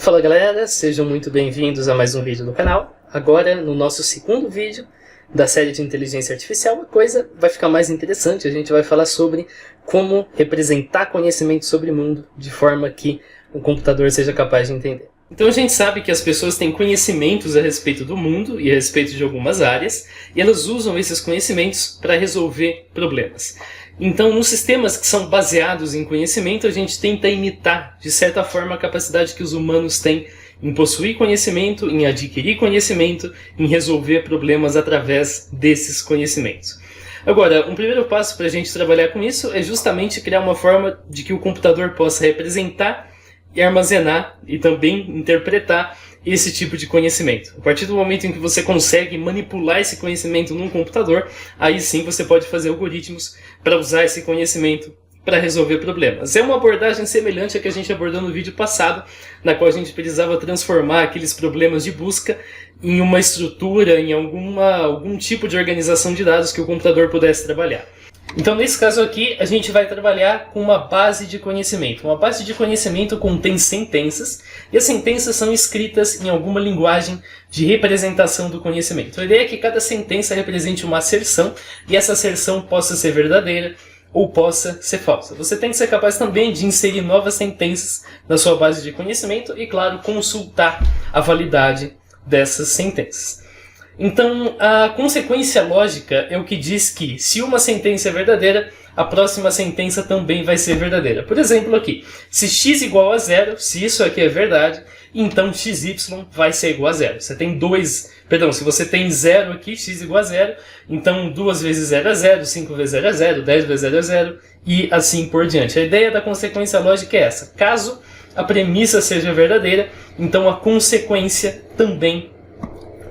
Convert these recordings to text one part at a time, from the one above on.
Fala galera, sejam muito bem-vindos a mais um vídeo do canal. Agora, no nosso segundo vídeo da série de inteligência artificial, a coisa vai ficar mais interessante. A gente vai falar sobre como representar conhecimento sobre o mundo de forma que o computador seja capaz de entender. Então a gente sabe que as pessoas têm conhecimentos a respeito do mundo e a respeito de algumas áreas, e elas usam esses conhecimentos para resolver problemas. Então, nos sistemas que são baseados em conhecimento, a gente tenta imitar, de certa forma, a capacidade que os humanos têm em possuir conhecimento, em adquirir conhecimento, em resolver problemas através desses conhecimentos. Agora, um primeiro passo para a gente trabalhar com isso é justamente criar uma forma de que o computador possa representar e armazenar e também interpretar esse tipo de conhecimento. A partir do momento em que você consegue manipular esse conhecimento num computador, aí sim você pode fazer algoritmos para usar esse conhecimento para resolver problemas. É uma abordagem semelhante à que a gente abordou no vídeo passado, na qual a gente precisava transformar aqueles problemas de busca em uma estrutura, em algum tipo de organização de dados que o computador pudesse trabalhar. Então, nesse caso aqui, a gente vai trabalhar com uma base de conhecimento. Uma base de conhecimento contém sentenças, e as sentenças são escritas em alguma linguagem de representação do conhecimento. A ideia é que cada sentença represente uma asserção, e essa asserção possa ser verdadeira ou possa ser falsa. Você tem que ser capaz também de inserir novas sentenças na sua base de conhecimento e, claro, consultar a validade dessas sentenças. Então, a consequência lógica é o que diz que, se uma sentença é verdadeira, a próxima sentença também vai ser verdadeira. Por exemplo aqui, se x igual a zero, se isso aqui é verdade, então xy vai ser igual a zero. Se você tem zero aqui, x igual a zero, então 2 vezes 0 é 0, 5 vezes 0 é 0, 10 vezes 0 é 0, e assim por diante. A ideia da consequência lógica é essa. Caso a premissa seja verdadeira, então a consequência também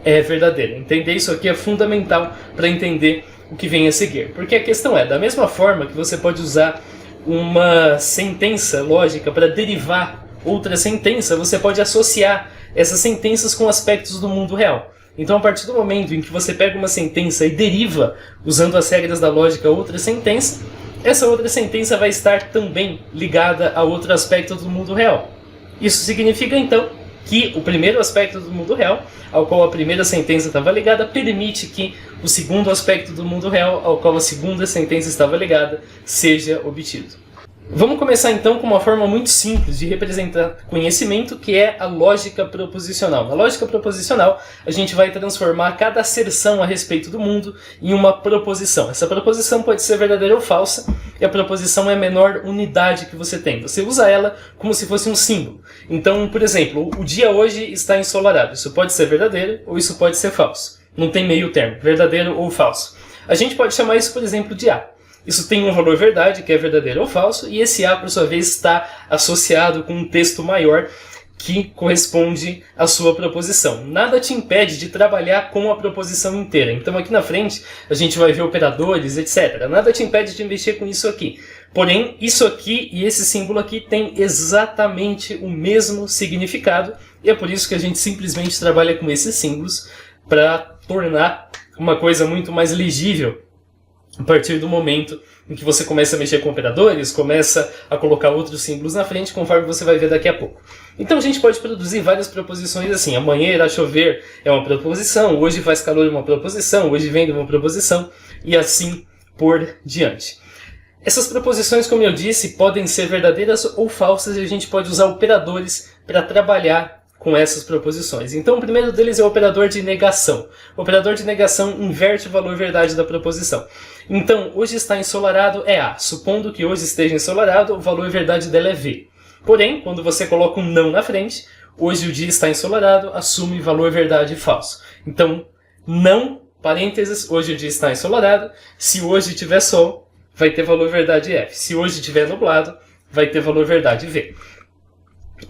é verdadeira. Entender isso aqui é fundamental para entender o que vem a seguir. Porque a questão é, da mesma forma que você pode usar uma sentença lógica para derivar outra sentença, você pode associar essas sentenças com aspectos do mundo real. Então, a partir do momento em que você pega uma sentença e deriva, usando as regras da lógica, outra sentença, essa outra sentença vai estar também ligada a outro aspecto do mundo real. Isso significa, então, que o primeiro aspecto do mundo real, ao qual a primeira sentença estava ligada, permite que o segundo aspecto do mundo real, ao qual a segunda sentença estava ligada, seja obtido. Vamos começar então com uma forma muito simples de representar conhecimento, que é a lógica proposicional. Na lógica proposicional, a gente vai transformar cada asserção a respeito do mundo em uma proposição. Essa proposição pode ser verdadeira ou falsa, e a proposição é a menor unidade que você tem. Você usa ela como se fosse um símbolo. Então, por exemplo, o dia hoje está ensolarado. Isso pode ser verdadeiro ou isso pode ser falso. Não tem meio termo, verdadeiro ou falso. A gente pode chamar isso, por exemplo, de A. Isso tem um valor verdade, que é verdadeiro ou falso, e esse A, por sua vez, está associado com um texto maior que corresponde à sua proposição. Nada te impede de trabalhar com a proposição inteira. Então aqui na frente a gente vai ver operadores, etc. Nada te impede de mexer com isso aqui. Porém, isso aqui e esse símbolo aqui tem exatamente o mesmo significado, e é por isso que a gente simplesmente trabalha com esses símbolos para tornar uma coisa muito mais legível a partir do momento em que você começa a mexer com operadores, começa a colocar outros símbolos na frente, conforme você vai ver daqui a pouco. Então a gente pode produzir várias proposições assim. Amanhã irá chover é uma proposição, hoje faz calor é uma proposição, hoje vem uma proposição, e assim por diante. Essas proposições, como eu disse, podem ser verdadeiras ou falsas, e a gente pode usar operadores para trabalhar com essas proposições. Então, o primeiro deles é o operador de negação. O operador de negação inverte o valor verdade da proposição. Então, hoje está ensolarado é A. Supondo que hoje esteja ensolarado, o valor verdade dela é V. Porém, quando você coloca um não na frente, hoje o dia está ensolarado, assume valor verdade falso. Então, não, parênteses, hoje o dia está ensolarado. Se hoje tiver sol, vai ter valor verdade F. Se hoje tiver nublado, vai ter valor verdade V.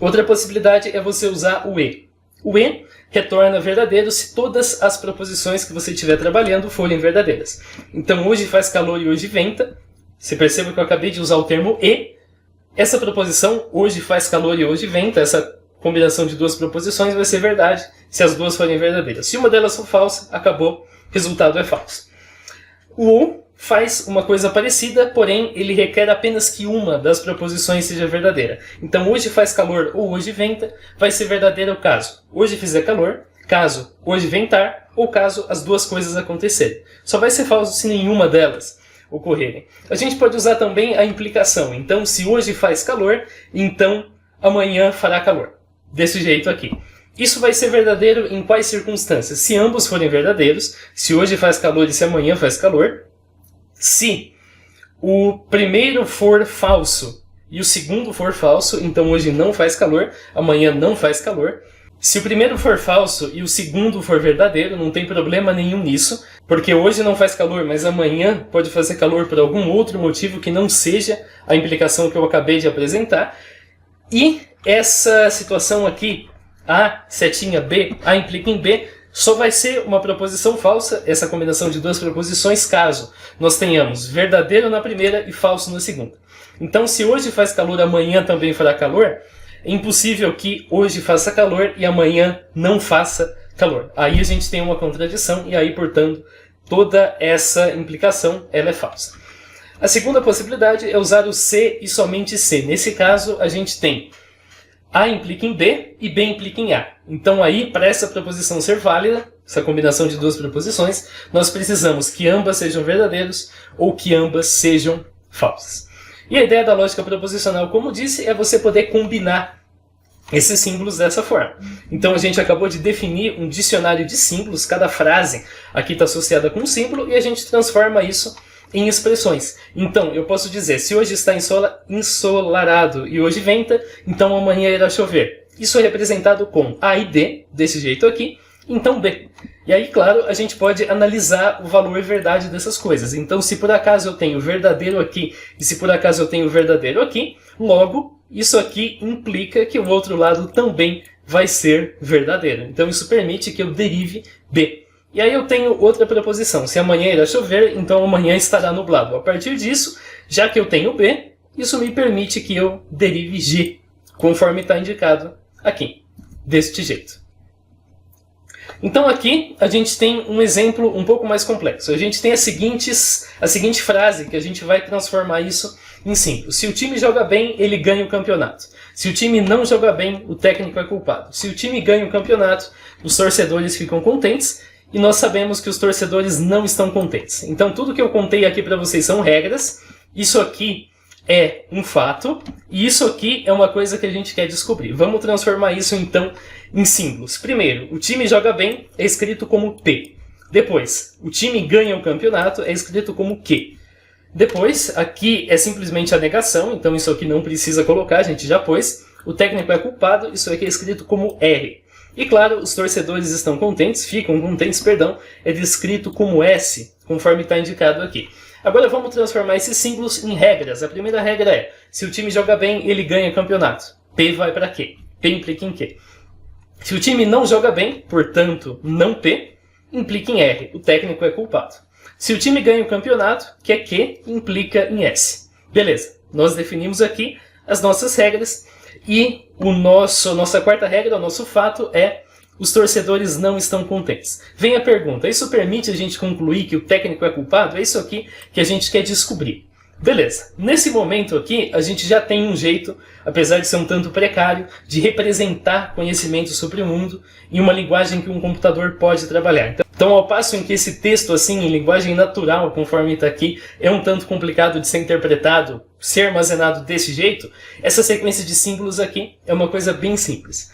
Outra possibilidade é você usar o E. O E retorna verdadeiro se todas as proposições que você estiver trabalhando forem verdadeiras. Então, hoje faz calor e hoje venta. Você percebe que eu acabei de usar o termo E. Essa proposição, hoje faz calor e hoje venta, essa combinação de duas proposições vai ser verdade se as duas forem verdadeiras. Se uma delas for falsa, acabou, resultado é falso. O faz uma coisa parecida, porém ele requer apenas que uma das proposições seja verdadeira. Então hoje faz calor ou hoje venta vai ser verdadeiro caso hoje fizer calor, caso hoje ventar ou caso as duas coisas acontecerem. Só vai ser falso se nenhuma delas ocorrerem. A gente pode usar também a implicação. Então se hoje faz calor, então amanhã fará calor. Desse jeito aqui. Isso vai ser verdadeiro em quais circunstâncias? Se ambos forem verdadeiros, se hoje faz calor e se amanhã faz calor. Se o primeiro for falso e o segundo for falso, então hoje não faz calor, amanhã não faz calor. Se o primeiro for falso e o segundo for verdadeiro, não tem problema nenhum nisso, porque hoje não faz calor, mas amanhã pode fazer calor por algum outro motivo que não seja a implicação que eu acabei de apresentar. E essa situação aqui, A, setinha B, A implica em B, só vai ser uma proposição falsa, essa combinação de duas proposições, caso nós tenhamos verdadeiro na primeira e falso na segunda. Então, se hoje faz calor, amanhã também fará calor, é impossível que hoje faça calor e amanhã não faça calor. Aí a gente tem uma contradição e aí, portanto, toda essa implicação ela é falsa. A segunda possibilidade é usar o se e somente se. Nesse caso, a gente tem A implica em B e B implica em A. Então aí, para essa proposição ser válida, essa combinação de duas proposições, nós precisamos que ambas sejam verdadeiras ou que ambas sejam falsas. E a ideia da lógica proposicional, como disse, é você poder combinar esses símbolos dessa forma. Então a gente acabou de definir um dicionário de símbolos, cada frase aqui está associada com um símbolo e a gente transforma isso em expressões. Então, eu posso dizer, se hoje está ensolarado e hoje venta, então amanhã irá chover. Isso é representado com A e D, desse jeito aqui, então B. E aí, claro, a gente pode analisar o valor e verdade dessas coisas. Então, se por acaso eu tenho verdadeiro aqui e se por acaso eu tenho verdadeiro aqui, logo, isso aqui implica que o outro lado também vai ser verdadeiro. Então, isso permite que eu derive B. E aí eu tenho outra proposição. Se amanhã irá chover, então amanhã estará nublado. A partir disso, já que eu tenho B, isso me permite que eu derive G, conforme está indicado aqui, deste jeito. Então aqui a gente tem um exemplo um pouco mais complexo. A gente tem a seguinte frase, que a gente vai transformar isso em simples. Se o time joga bem, ele ganha o campeonato. Se o time não joga bem, o técnico é culpado. Se o time ganha o campeonato, os torcedores ficam contentes. E nós sabemos que os torcedores não estão contentes. Então tudo que eu contei aqui para vocês são regras. Isso aqui é um fato. E isso aqui é uma coisa que a gente quer descobrir. Vamos transformar isso então em símbolos. Primeiro, o time joga bem é escrito como P. Depois, o time ganha o campeonato é escrito como Q. Depois, aqui é simplesmente a negação. Então isso aqui não precisa colocar, a gente já pôs. O técnico é culpado, isso aqui é escrito como R. E claro, os torcedores estão contentes, é descrito como S, conforme está indicado aqui. Agora vamos transformar esses símbolos em regras. A primeira regra é, se o time joga bem, ele ganha campeonato. P vai para Q. P implica em Q. Se o time não joga bem, portanto, não P, implica em R. O técnico é culpado. Se o time ganha o campeonato, que é Q, implica em S. Beleza, nós definimos aqui as nossas regras. E nossa quarta regra, o nosso fato é os torcedores não estão contentes. Vem a pergunta, isso permite a gente concluir que o técnico é culpado? É isso aqui que a gente quer descobrir. Beleza, nesse momento aqui a gente já tem um jeito, apesar de ser um tanto precário, de representar conhecimento sobre o mundo em uma linguagem que um computador pode trabalhar. Então, ao passo em que esse texto, assim, em linguagem natural, conforme está aqui, é um tanto complicado de ser interpretado, ser armazenado desse jeito, essa sequência de símbolos aqui é uma coisa bem simples.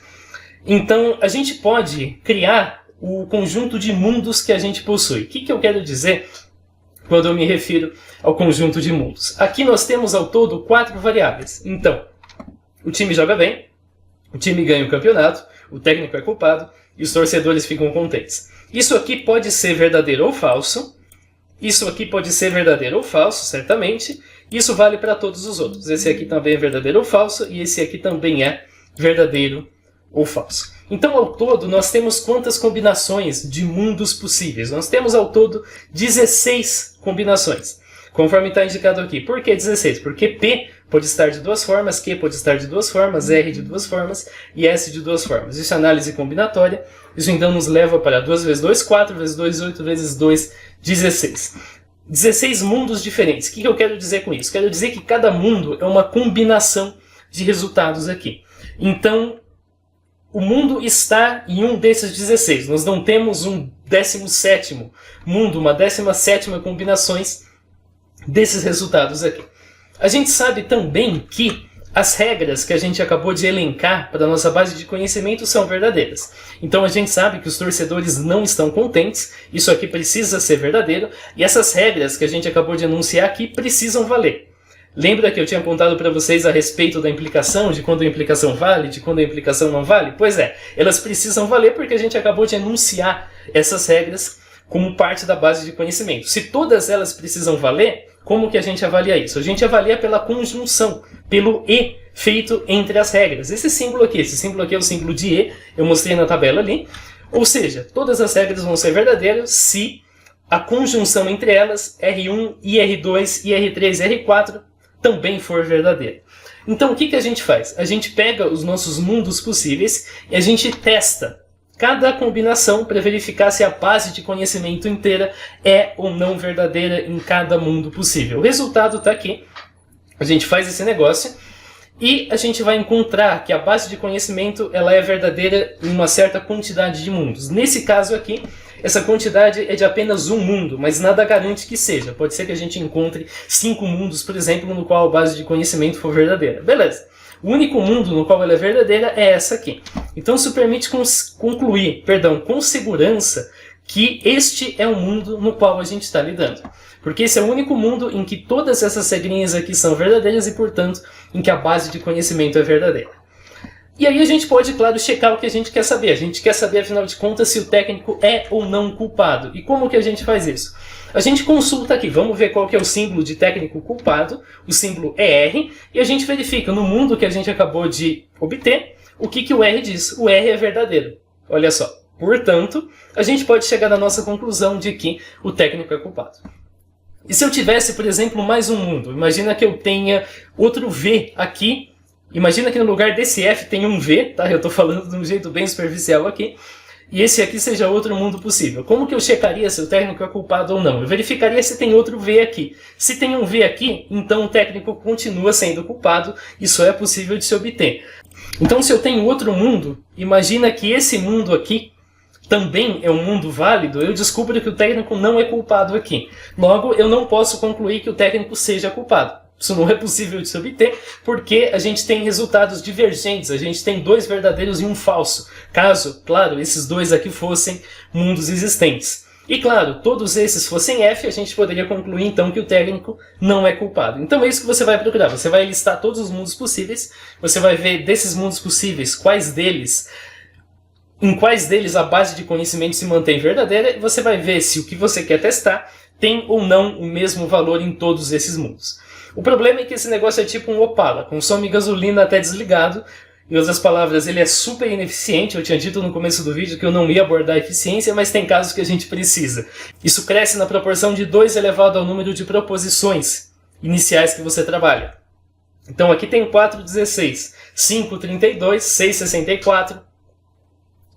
Então, a gente pode criar o conjunto de mundos que a gente possui. O que eu quero dizer quando eu me refiro ao conjunto de mundos? Aqui nós temos ao todo 4 variáveis. Então, o time joga bem, o time ganha o campeonato, o técnico é culpado e os torcedores ficam contentes. Isso aqui pode ser verdadeiro ou falso. Isso aqui pode ser verdadeiro ou falso, certamente. Isso vale para todos os outros. Esse aqui também é verdadeiro ou falso e esse aqui também é verdadeiro ou falso. Então, ao todo, nós temos quantas combinações de mundos possíveis? Nós temos ao todo 16 combinações, conforme está indicado aqui. Por que 16? Porque P pode estar de duas formas, Q pode estar de duas formas, R de duas formas e S de duas formas. Isso é análise combinatória. Isso então nos leva para 2 vezes 2, 4 vezes 2, 8 vezes 2, 16. 16 mundos diferentes. O que eu quero dizer com isso? Quero dizer que cada mundo é uma combinação de resultados aqui. Então, o mundo está em um desses 16. Nós não temos um 17º mundo, uma 17ª combinações desses resultados aqui. A gente sabe também que as regras que a gente acabou de elencar para a nossa base de conhecimento são verdadeiras. Então a gente sabe que os torcedores não estão contentes, isso aqui precisa ser verdadeiro, e essas regras que a gente acabou de enunciar aqui precisam valer. Lembra que eu tinha apontado para vocês a respeito da implicação, de quando a implicação vale, de quando a implicação não vale? Pois é, elas precisam valer porque a gente acabou de enunciar essas regras como parte da base de conhecimento. Se todas elas precisam valer, como que a gente avalia isso? A gente avalia pela conjunção, pelo E feito entre as regras. Esse símbolo aqui é o símbolo de E, eu mostrei na tabela ali. Ou seja, todas as regras vão ser verdadeiras se a conjunção entre elas, R1, IR2, IR3 e R4, também for verdadeira. Então o que a gente faz? A gente pega os nossos mundos possíveis e a gente testa cada combinação para verificar se a base de conhecimento inteira é ou não verdadeira em cada mundo possível. O resultado está aqui. A gente faz esse negócio e a gente vai encontrar que a base de conhecimento ela é verdadeira em uma certa quantidade de mundos. Nesse caso aqui, essa quantidade é de apenas um mundo, mas nada garante que seja. Pode ser que a gente encontre 5 mundos, por exemplo, no qual a base de conhecimento for verdadeira. Beleza. O único mundo no qual ela é verdadeira é essa aqui. Então isso permite concluir com segurança que este é o mundo no qual a gente está lidando. Porque esse é o único mundo em que todas essas regrinhas aqui são verdadeiras e, portanto, em que a base de conhecimento é verdadeira. E aí a gente pode, claro, checar o que a gente quer saber. A gente quer saber, afinal de contas, se o técnico é ou não culpado. E como que a gente faz isso? A gente consulta aqui, vamos ver qual que é o símbolo de técnico culpado, o símbolo é R, e a gente verifica no mundo que a gente acabou de obter, o que o R diz. O R é verdadeiro. Olha só. Portanto, a gente pode chegar na nossa conclusão de que o técnico é culpado. E se eu tivesse, por exemplo, mais um mundo? Imagina que eu tenha outro V aqui. Imagina que no lugar desse F tem um V, tá? Eu estou falando de um jeito bem superficial aqui. E esse aqui seja outro mundo possível. Como que eu checaria se o técnico é culpado ou não? Eu verificaria se tem outro V aqui. Se tem um V aqui, então o técnico continua sendo culpado. Isso é possível de se obter. Então, se eu tenho outro mundo, imagina que esse mundo aqui também é um mundo válido, eu descubro que o técnico não é culpado aqui. Logo, eu não posso concluir que o técnico seja culpado. Isso não é possível de se obter, porque a gente tem resultados divergentes, a gente tem 2 verdadeiros e um falso, caso, claro, esses 2 aqui fossem mundos existentes. E claro, todos esses fossem F, a gente poderia concluir então que o técnico não é culpado. Então é isso que você vai procurar, você vai listar todos os mundos possíveis, você vai ver desses mundos possíveis, em quais deles a base de conhecimento se mantém verdadeira, e você vai ver se o que você quer testar tem ou não o mesmo valor em todos esses mundos. O problema é que esse negócio é tipo um Opala, consome gasolina até desligado. Em outras palavras, ele é super ineficiente. Eu tinha dito no começo do vídeo que eu não ia abordar a eficiência, mas tem casos que a gente precisa. Isso cresce na proporção de 2 elevado ao número de proposições iniciais que você trabalha. Então aqui tem 4, 16, 5, 32, 6, 64,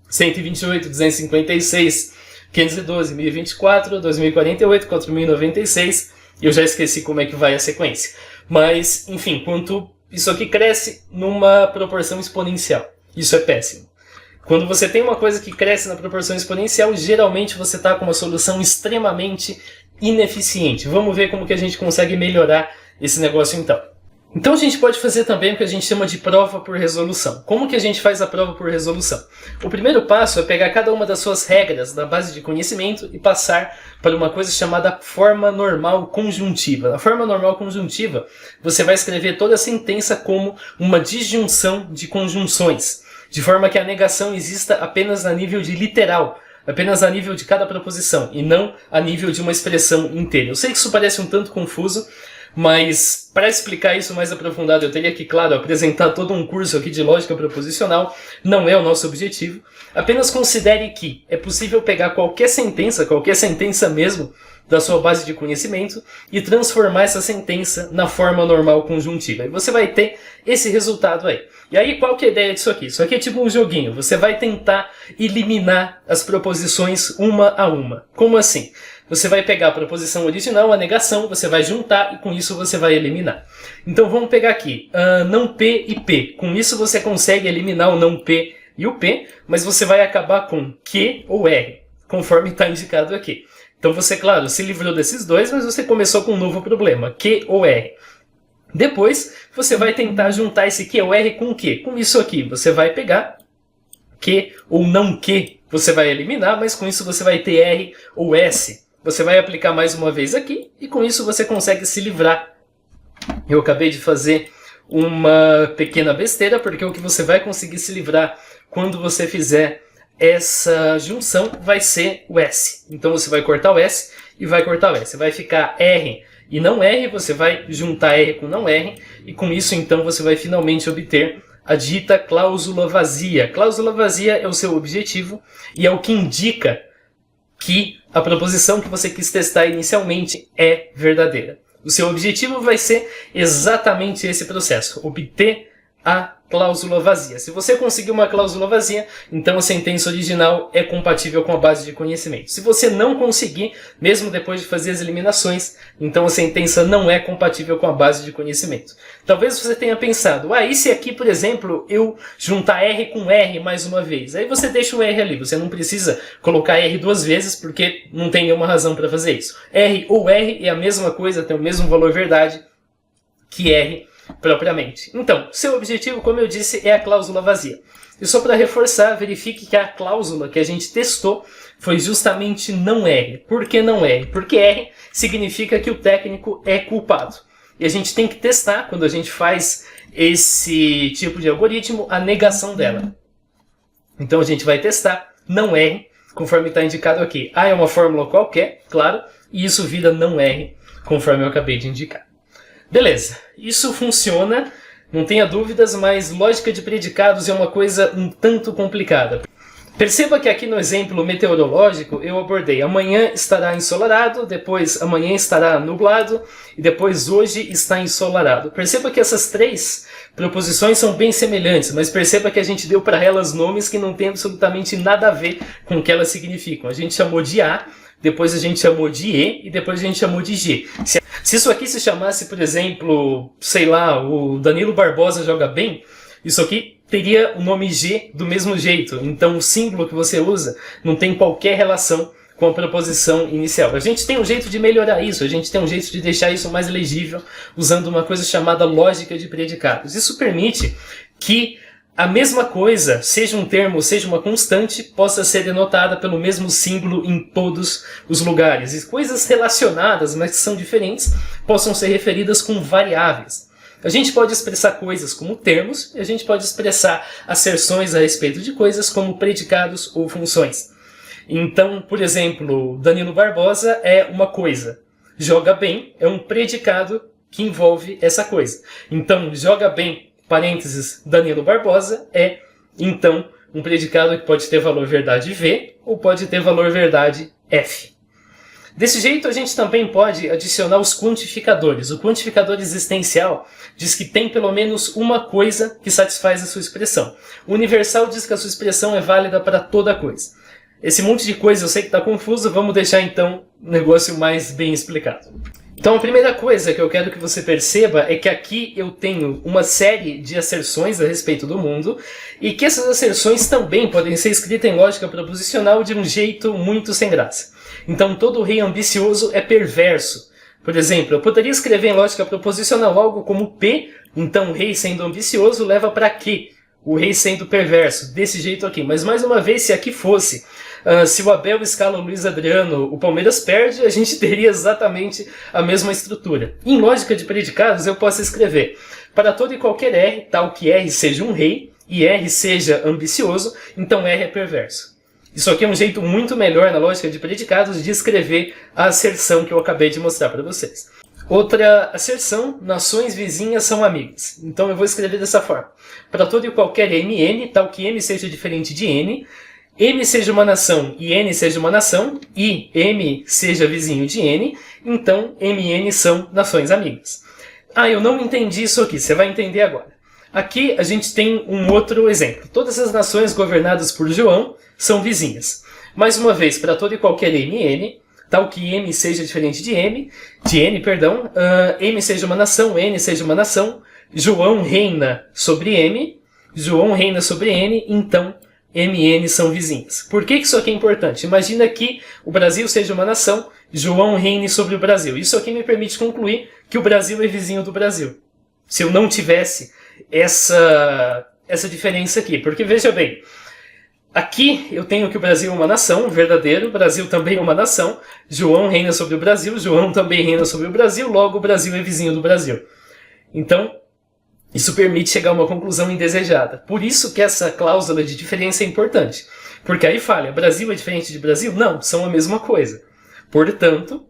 128, 256, 512, 1024, 2048, 4096... Eu já esqueci como é que vai a sequência. Mas, enfim, quanto isso aqui cresce numa proporção exponencial. Isso é péssimo. Quando você tem uma coisa que cresce na proporção exponencial, geralmente você está com uma solução extremamente ineficiente. Vamos ver como que a gente consegue melhorar esse negócio então. Então a gente pode fazer também o que a gente chama de prova por resolução. Como que a gente faz a prova por resolução? O primeiro passo é pegar cada uma das suas regras da base de conhecimento e passar para uma coisa chamada forma normal conjuntiva. Na forma normal conjuntiva, você vai escrever toda a sentença como uma disjunção de conjunções, de forma que a negação exista apenas a nível de literal, apenas a nível de cada proposição, e não a nível de uma expressão inteira. Eu sei que isso parece um tanto confuso, mas para explicar isso mais aprofundado eu teria que, claro, apresentar todo um curso aqui de lógica proposicional. Não é o nosso objetivo. Apenas considere que é possível pegar qualquer sentença mesmo, da sua base de conhecimento e transformar essa sentença na forma normal conjuntiva. E você vai ter esse resultado aí. E aí qual que é a ideia disso aqui? Isso aqui é tipo um joguinho. Você vai tentar eliminar as proposições uma a uma. Como assim? você vai pegar a proposição original, a negação, você vai juntar e com isso você vai eliminar. Então vamos pegar aqui, não P e P. Com isso você consegue eliminar o não P e o P, mas você vai acabar com Q ou R, conforme está indicado aqui. Então você, claro, se livrou desses dois, mas você começou com um novo problema, Q ou R. Depois você vai tentar juntar esse Q ou R com o Q. Com isso aqui você vai pegar Q ou não Q, você vai eliminar, mas com isso você vai ter R ou S. Você vai aplicar mais uma vez aqui e com isso você consegue se livrar. Eu acabei de fazer uma pequena besteira, porque o que você vai conseguir se livrar quando você fizer essa junção vai ser o S. Então você vai cortar o S e vai cortar o S. Vai ficar R e não R, você vai juntar R com não R e com isso então você vai finalmente obter a dita cláusula vazia. Cláusula vazia é o seu objetivo e é o que indica que a proposição que você quis testar inicialmente é verdadeira. O seu objetivo vai ser exatamente esse processo, obter a cláusula vazia. Se você conseguir uma cláusula vazia, então a sentença original é compatível com a base de conhecimento. Se você não conseguir, mesmo depois de fazer as eliminações, então a sentença não é compatível com a base de conhecimento. Talvez você tenha pensado, e se aqui, por exemplo, eu juntar R com R mais uma vez? Aí você deixa o R ali, você não precisa colocar R duas vezes, porque não tem nenhuma razão para fazer isso. R ou R é a mesma coisa, tem o mesmo valor verdade que R propriamente. Então, seu objetivo, como eu disse, é a cláusula vazia. E só para reforçar, verifique que a cláusula que a gente testou foi justamente não R. Por que não R? Porque R significa que o técnico é culpado. E a gente tem que testar, quando a gente faz esse tipo de algoritmo, a negação dela. Então a gente vai testar não R, conforme está indicado aqui. A é uma fórmula qualquer, claro, e isso vira não R, conforme eu acabei de indicar. Beleza, isso funciona, não tenha dúvidas, mas lógica de predicados é uma coisa um tanto complicada. Perceba que aqui no exemplo meteorológico eu abordei amanhã estará ensolarado, depois amanhã estará nublado e depois hoje está ensolarado. Perceba que essas três proposições são bem semelhantes, mas perceba que a gente deu para elas nomes que não têm absolutamente nada a ver com o que elas significam. A gente chamou de A, depois a gente chamou de E e depois a gente chamou de G. Se isso aqui se chamasse, por exemplo, sei lá, o Danilo Barbosa joga bem, isso aqui teria o nome G do mesmo jeito. Então o símbolo que você usa não tem qualquer relação com a proposição inicial. A gente tem um jeito de melhorar isso, a gente tem um jeito de deixar isso mais legível usando uma coisa chamada lógica de predicados. Isso permite que a mesma coisa, seja um termo, seja uma constante, possa ser denotada pelo mesmo símbolo em todos os lugares. E coisas relacionadas, mas que são diferentes, possam ser referidas com variáveis. A gente pode expressar coisas como termos, e a gente pode expressar asserções a respeito de coisas como predicados ou funções. Então, por exemplo, Danilo Barbosa é uma coisa. Joga bem é um predicado que envolve essa coisa. Então, joga bem, parênteses, Danilo Barbosa é, então, um predicado que pode ter valor verdade V ou pode ter valor verdade F. Desse jeito, a gente também pode adicionar os quantificadores. O quantificador existencial diz que tem pelo menos uma coisa que satisfaz a sua expressão. O universal diz que a sua expressão é válida para toda coisa. Esse monte de coisa eu sei que está confuso, vamos deixar então o negócio mais bem explicado. Então a primeira coisa que eu quero que você perceba é que aqui eu tenho uma série de asserções a respeito do mundo e que essas asserções também podem ser escritas em lógica proposicional de um jeito muito sem graça. Então todo rei ambicioso é perverso. Por exemplo, eu poderia escrever em lógica proposicional algo como P, então o rei sendo ambicioso leva para Q, o rei sendo perverso, desse jeito aqui. Mas mais uma vez, se aqui fosse... se o Abel escala o Luiz Adriano, o Palmeiras perde, a gente teria exatamente a mesma estrutura. Em lógica de predicados, eu posso escrever para todo e qualquer R, tal que R seja um rei e R seja ambicioso, então R é perverso. Isso aqui é um jeito muito melhor na lógica de predicados de escrever a asserção que eu acabei de mostrar para vocês. Outra asserção, nações vizinhas são amigas. Então eu vou escrever dessa forma. Para todo e qualquer MN, tal que M seja diferente de N, M seja uma nação e N seja uma nação, e M seja vizinho de N, então MN são nações amigas. Eu não entendi isso aqui, você vai entender agora. Aqui a gente tem um outro exemplo. Todas as nações governadas por João são vizinhas. Mais uma vez, para todo e qualquer MN, tal que M seja diferente de N, perdão, M seja uma nação, N seja uma nação, João reina sobre M, João reina sobre N, então M e N são vizinhas. Por que isso aqui é importante? Imagina que o Brasil seja uma nação, João reine sobre o Brasil. Isso aqui me permite concluir que o Brasil é vizinho do Brasil. Se eu não tivesse essa diferença aqui. Porque veja bem, aqui eu tenho que o Brasil é uma nação, verdadeiro, o Brasil também é uma nação, João reina sobre o Brasil, João também reina sobre o Brasil, logo o Brasil é vizinho do Brasil. Então, isso permite chegar a uma conclusão indesejada. Por isso que essa cláusula de diferença é importante. Porque aí falha, Brasil é diferente de Brasil? Não, são a mesma coisa. Portanto,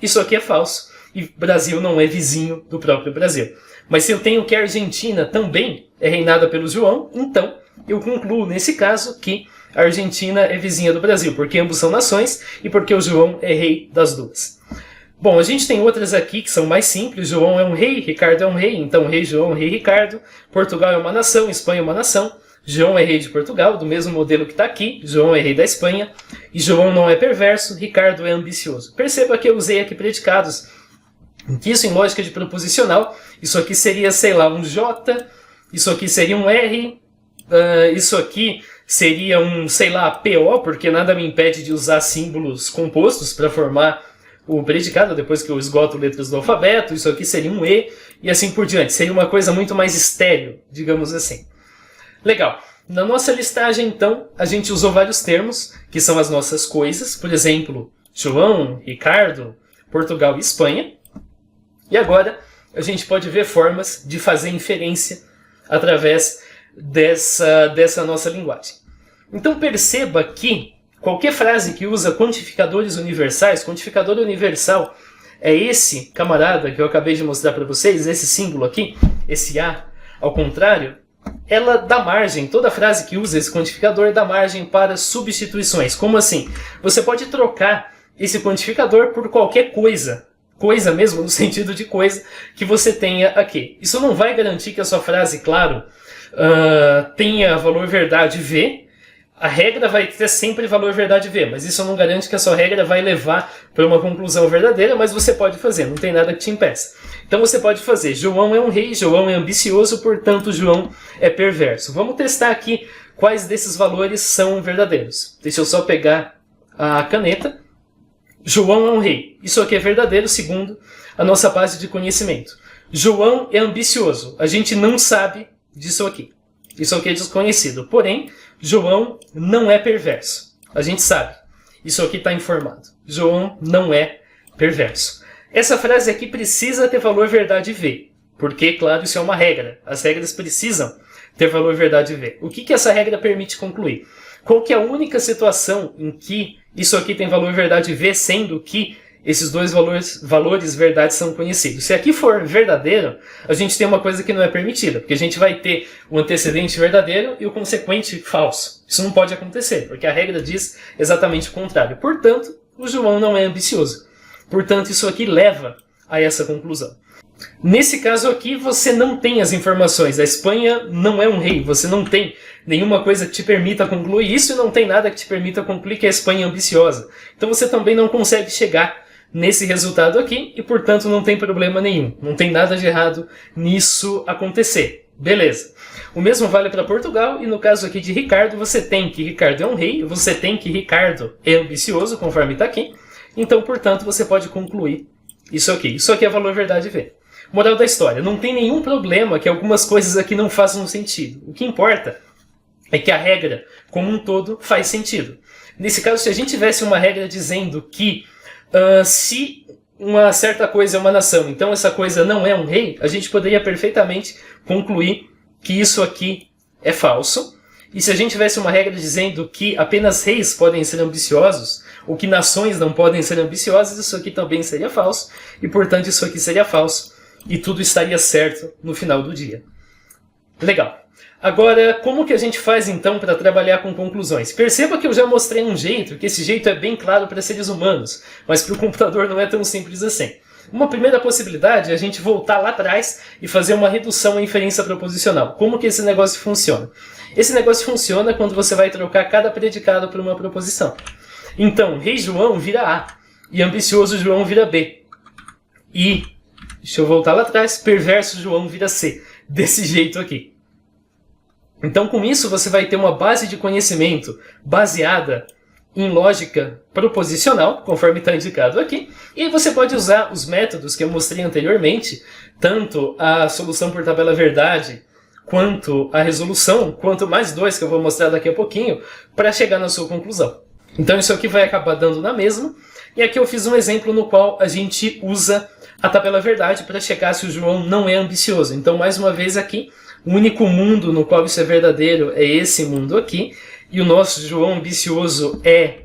isso aqui é falso. E Brasil não é vizinho do próprio Brasil. Mas se eu tenho que a Argentina também é reinada pelo João, então eu concluo nesse caso que a Argentina é vizinha do Brasil, porque ambos são nações e porque o João é rei das duas. Bom, a gente tem outras aqui que são mais simples. João é um rei, Ricardo é um rei, então rei João, rei Ricardo. Portugal é uma nação, Espanha é uma nação. João é rei de Portugal, do mesmo modelo que está aqui. João é rei da Espanha. E João não é perverso, Ricardo é ambicioso. Perceba que eu usei aqui predicados. Que isso em lógica de proposicional, isso aqui seria, sei lá, um J, isso aqui seria um R, isso aqui seria um, sei lá, PO, porque nada me impede de usar símbolos compostos para formar o predicado depois que eu esgoto letras do alfabeto, isso aqui seria um E, e assim por diante. Seria uma coisa muito mais estéril, digamos assim. Legal. Na nossa listagem, então, a gente usou vários termos, que são as nossas coisas, por exemplo, João, Ricardo, Portugal e Espanha. E agora a gente pode ver formas de fazer inferência através dessa nossa linguagem. Então perceba que qualquer frase que usa quantificadores universais, quantificador universal é esse camarada que eu acabei de mostrar para vocês, esse símbolo aqui, esse A, ao contrário, ela dá margem, toda frase que usa esse quantificador dá margem para substituições. Como assim? Você pode trocar esse quantificador por qualquer coisa mesmo, no sentido de coisa que você tenha aqui. Isso não vai garantir que a sua frase, claro, tenha valor verdade V. A regra vai ter sempre valor verdade V, mas isso não garante que a sua regra vai levar para uma conclusão verdadeira, mas você pode fazer, não tem nada que te impeça. Então você pode fazer, João é um rei, João é ambicioso, portanto João é perverso. Vamos testar aqui quais desses valores são verdadeiros. Deixa eu só pegar a caneta. João é um rei. Isso aqui é verdadeiro segundo a nossa base de conhecimento. João é ambicioso. A gente não sabe disso aqui. Isso aqui é desconhecido. Porém, João não é perverso. A gente sabe. Isso aqui está informado. João não é perverso. Essa frase aqui precisa ter valor verdade V. Porque, claro, isso é uma regra. As regras precisam ter valor verdade V. O que essa regra permite concluir? Qual que é a única situação em que isso aqui tem valor verdade V, sendo que esses dois valores verdade são conhecidos? Se aqui for verdadeiro, a gente tem uma coisa que não é permitida, porque a gente vai ter o antecedente verdadeiro e o consequente falso. Isso não pode acontecer, porque a regra diz exatamente o contrário. Portanto, o João não é ambicioso. Portanto, isso aqui leva a essa conclusão. Nesse caso aqui, você não tem as informações. A Espanha não é um rei. Você não tem nenhuma coisa que te permita concluir isso e não tem nada que te permita concluir que a Espanha é ambiciosa. Então você também não consegue chegar nesse resultado aqui e, portanto, não tem problema nenhum. Não tem nada de errado nisso acontecer. Beleza. O mesmo vale para Portugal e no caso aqui de Ricardo, você tem que Ricardo é um rei, você tem que Ricardo é ambicioso, conforme está aqui. Então, portanto, você pode concluir isso aqui. Isso aqui é valor verdade V. Moral da história, não tem nenhum problema que algumas coisas aqui não façam sentido. O que importa é que a regra, como um todo, faz sentido. Nesse caso, se a gente tivesse uma regra dizendo que se uma certa coisa é uma nação, então essa coisa não é um rei, a gente poderia perfeitamente concluir que isso aqui é falso. E se a gente tivesse uma regra dizendo que apenas reis podem ser ambiciosos, ou que nações não podem ser ambiciosas, isso aqui também seria falso, e portanto isso aqui seria falso. E tudo estaria certo no final do dia. Legal. Agora, como que a gente faz então para trabalhar com conclusões? Perceba que eu já mostrei um jeito, que esse jeito é bem claro para seres humanos, mas para o computador não é tão simples assim. Uma primeira possibilidade é a gente voltar lá atrás e fazer uma redução à inferência proposicional. Como que esse negócio funciona? Esse negócio funciona quando você vai trocar cada predicado por uma proposição. Então, rei João vira A. e ambicioso João vira B. E, deixa eu voltar lá atrás, perverso João vira C. Desse jeito aqui. Então, com isso, você vai ter uma base de conhecimento baseada em lógica proposicional, conforme está indicado aqui, e você pode usar os métodos que eu mostrei anteriormente, tanto a solução por tabela verdade, quanto a resolução, quanto mais dois que eu vou mostrar daqui a pouquinho, para chegar na sua conclusão. Então isso aqui vai acabar dando na mesma, e aqui eu fiz um exemplo no qual a gente usa a tabela verdade para checar se o João não é ambicioso. Então, mais uma vez aqui, o único mundo no qual isso é verdadeiro é esse mundo aqui, e o nosso João ambicioso é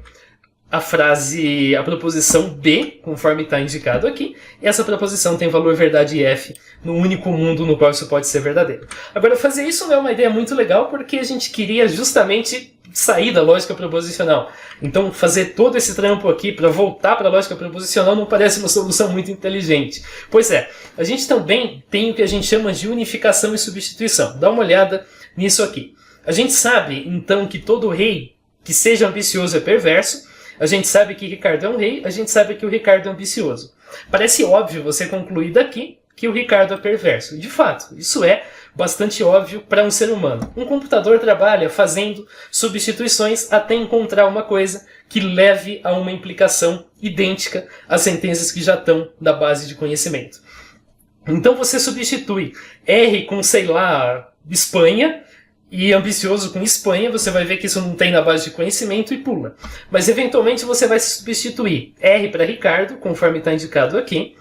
a proposição B, conforme está indicado aqui, e essa proposição tem valor verdade F no único mundo no qual isso pode ser verdadeiro. Agora, fazer isso não é uma ideia muito legal, porque a gente queria justamente sair da lógica proposicional. Então, fazer todo esse trampo aqui para voltar para a lógica proposicional não parece uma solução muito inteligente. Pois é, a gente também tem o que a gente chama de unificação e substituição. Dá uma olhada nisso aqui. A gente sabe, então, que todo rei que seja ambicioso é perverso. A gente sabe que Ricardo é um rei, a gente sabe que o Ricardo é ambicioso. Parece óbvio você concluir daqui que o Ricardo é perverso. E, de fato, isso é bastante óbvio para um ser humano. Um computador trabalha fazendo substituições até encontrar uma coisa que leve a uma implicação idêntica às sentenças que já estão na base de conhecimento. Então você substitui R com, sei lá, Espanha, e ambicioso com Espanha, você vai ver que isso não tem na base de conhecimento e pula. Mas eventualmente você vai substituir R para Ricardo, conforme está indicado aqui.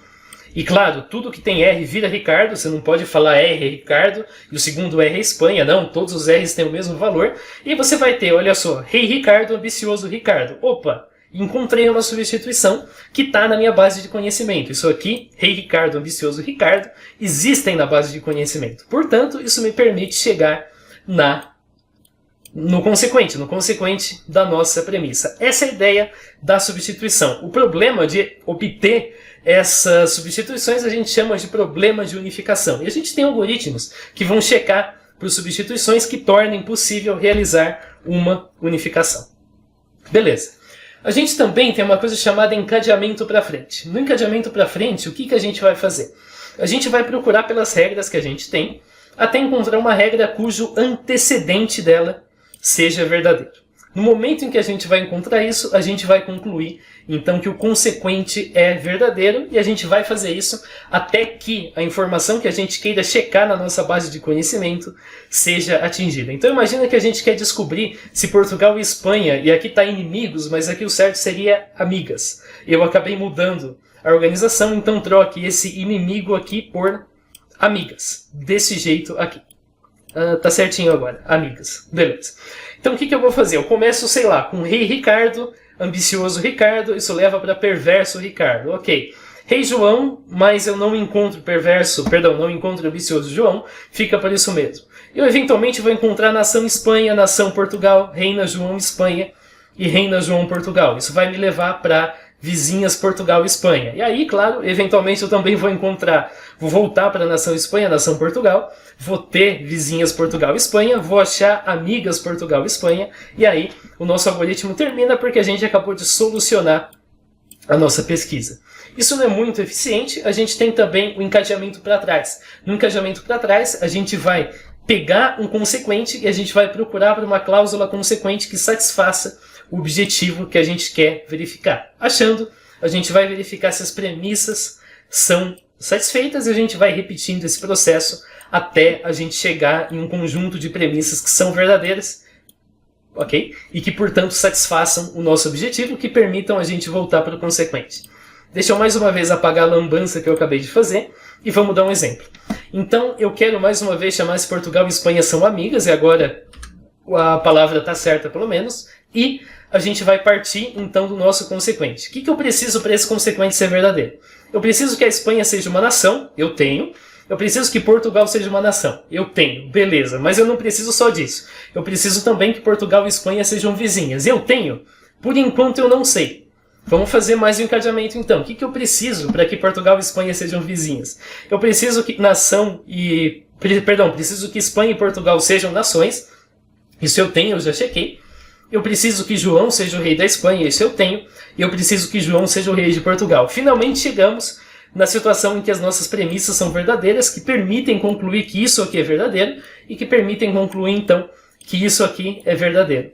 E claro, tudo que tem R vira Ricardo, você não pode falar R é Ricardo e o segundo R é Espanha, não, todos os R's têm o mesmo valor. E você vai ter, olha só, Rei Ricardo, ambicioso Ricardo. Opa, encontrei uma substituição que está na minha base de conhecimento. Isso aqui, Rei Ricardo, ambicioso Ricardo, existem na base de conhecimento. Portanto, isso me permite chegar no consequente da nossa premissa. Essa é a ideia da substituição. O problema de obter essas substituições a gente chama de problema de unificação. E a gente tem algoritmos que vão checar por substituições que tornem possível realizar uma unificação. Beleza. A gente também tem uma coisa chamada encadeamento para frente. No encadeamento para frente, o que a gente vai fazer? A gente vai procurar pelas regras que a gente tem, até encontrar uma regra cujo antecedente dela seja verdadeiro. No momento em que a gente vai encontrar isso, a gente vai concluir, então, que o consequente é verdadeiro, e a gente vai fazer isso até que a informação que a gente queira checar na nossa base de conhecimento seja atingida. Então, imagina que a gente quer descobrir se Portugal e Espanha, e aqui está inimigos, mas aqui o certo seria amigas. Eu acabei mudando a organização, então troque esse inimigo aqui por amigas. Desse jeito aqui. Tá certinho agora. Amigas. Beleza. Então o que eu vou fazer? Eu começo, sei lá, com Rei Ricardo, ambicioso Ricardo. Isso leva para perverso Ricardo. Ok. Rei João, mas eu não encontro não encontro ambicioso João. Fica por isso mesmo. Eu eventualmente vou encontrar nação Espanha, nação Portugal, Reina João Espanha e Reina João Portugal. Isso vai me levar para vizinhas Portugal e Espanha. E aí, claro, eventualmente eu também vou voltar para a nação Espanha, nação Portugal, vou ter vizinhas Portugal e Espanha, vou achar amigas Portugal e Espanha, e aí o nosso algoritmo termina porque a gente acabou de solucionar a nossa pesquisa. Isso não é muito eficiente, a gente tem também o encadeamento para trás. No encadeamento para trás, a gente vai pegar um consequente e a gente vai procurar por uma cláusula consequente que satisfaça o objetivo que a gente quer verificar. Achando, a gente vai verificar se as premissas são satisfeitas e a gente vai repetindo esse processo até a gente chegar em um conjunto de premissas que são verdadeiras, ok? E que, portanto, satisfaçam o nosso objetivo, que permitam a gente voltar para o consequente. Deixa eu mais uma vez apagar a lambança que eu acabei de fazer e vamos dar um exemplo. Então, eu quero mais uma vez chamar se Portugal e Espanha são amigas, e agora a palavra está certa pelo menos, e a gente vai partir então do nosso consequente. O que eu preciso para esse consequente ser verdadeiro? Eu preciso que a Espanha seja uma nação, eu tenho. Eu preciso que Portugal seja uma nação, eu tenho, beleza, mas eu não preciso só disso. Eu preciso também que Portugal e Espanha sejam vizinhas, eu tenho. Por enquanto eu não sei. Vamos fazer mais um encadeamento então. O que eu preciso para que Portugal e Espanha sejam vizinhas? Eu preciso que preciso que Espanha e Portugal sejam nações. Isso eu tenho, eu já chequei. eu preciso que João seja o rei da Espanha, isso eu tenho, e eu preciso que João seja o rei de Portugal. Finalmente chegamos na situação em que as nossas premissas são verdadeiras, que permitem concluir que isso aqui é verdadeiro, e que permitem concluir, então, que isso aqui é verdadeiro.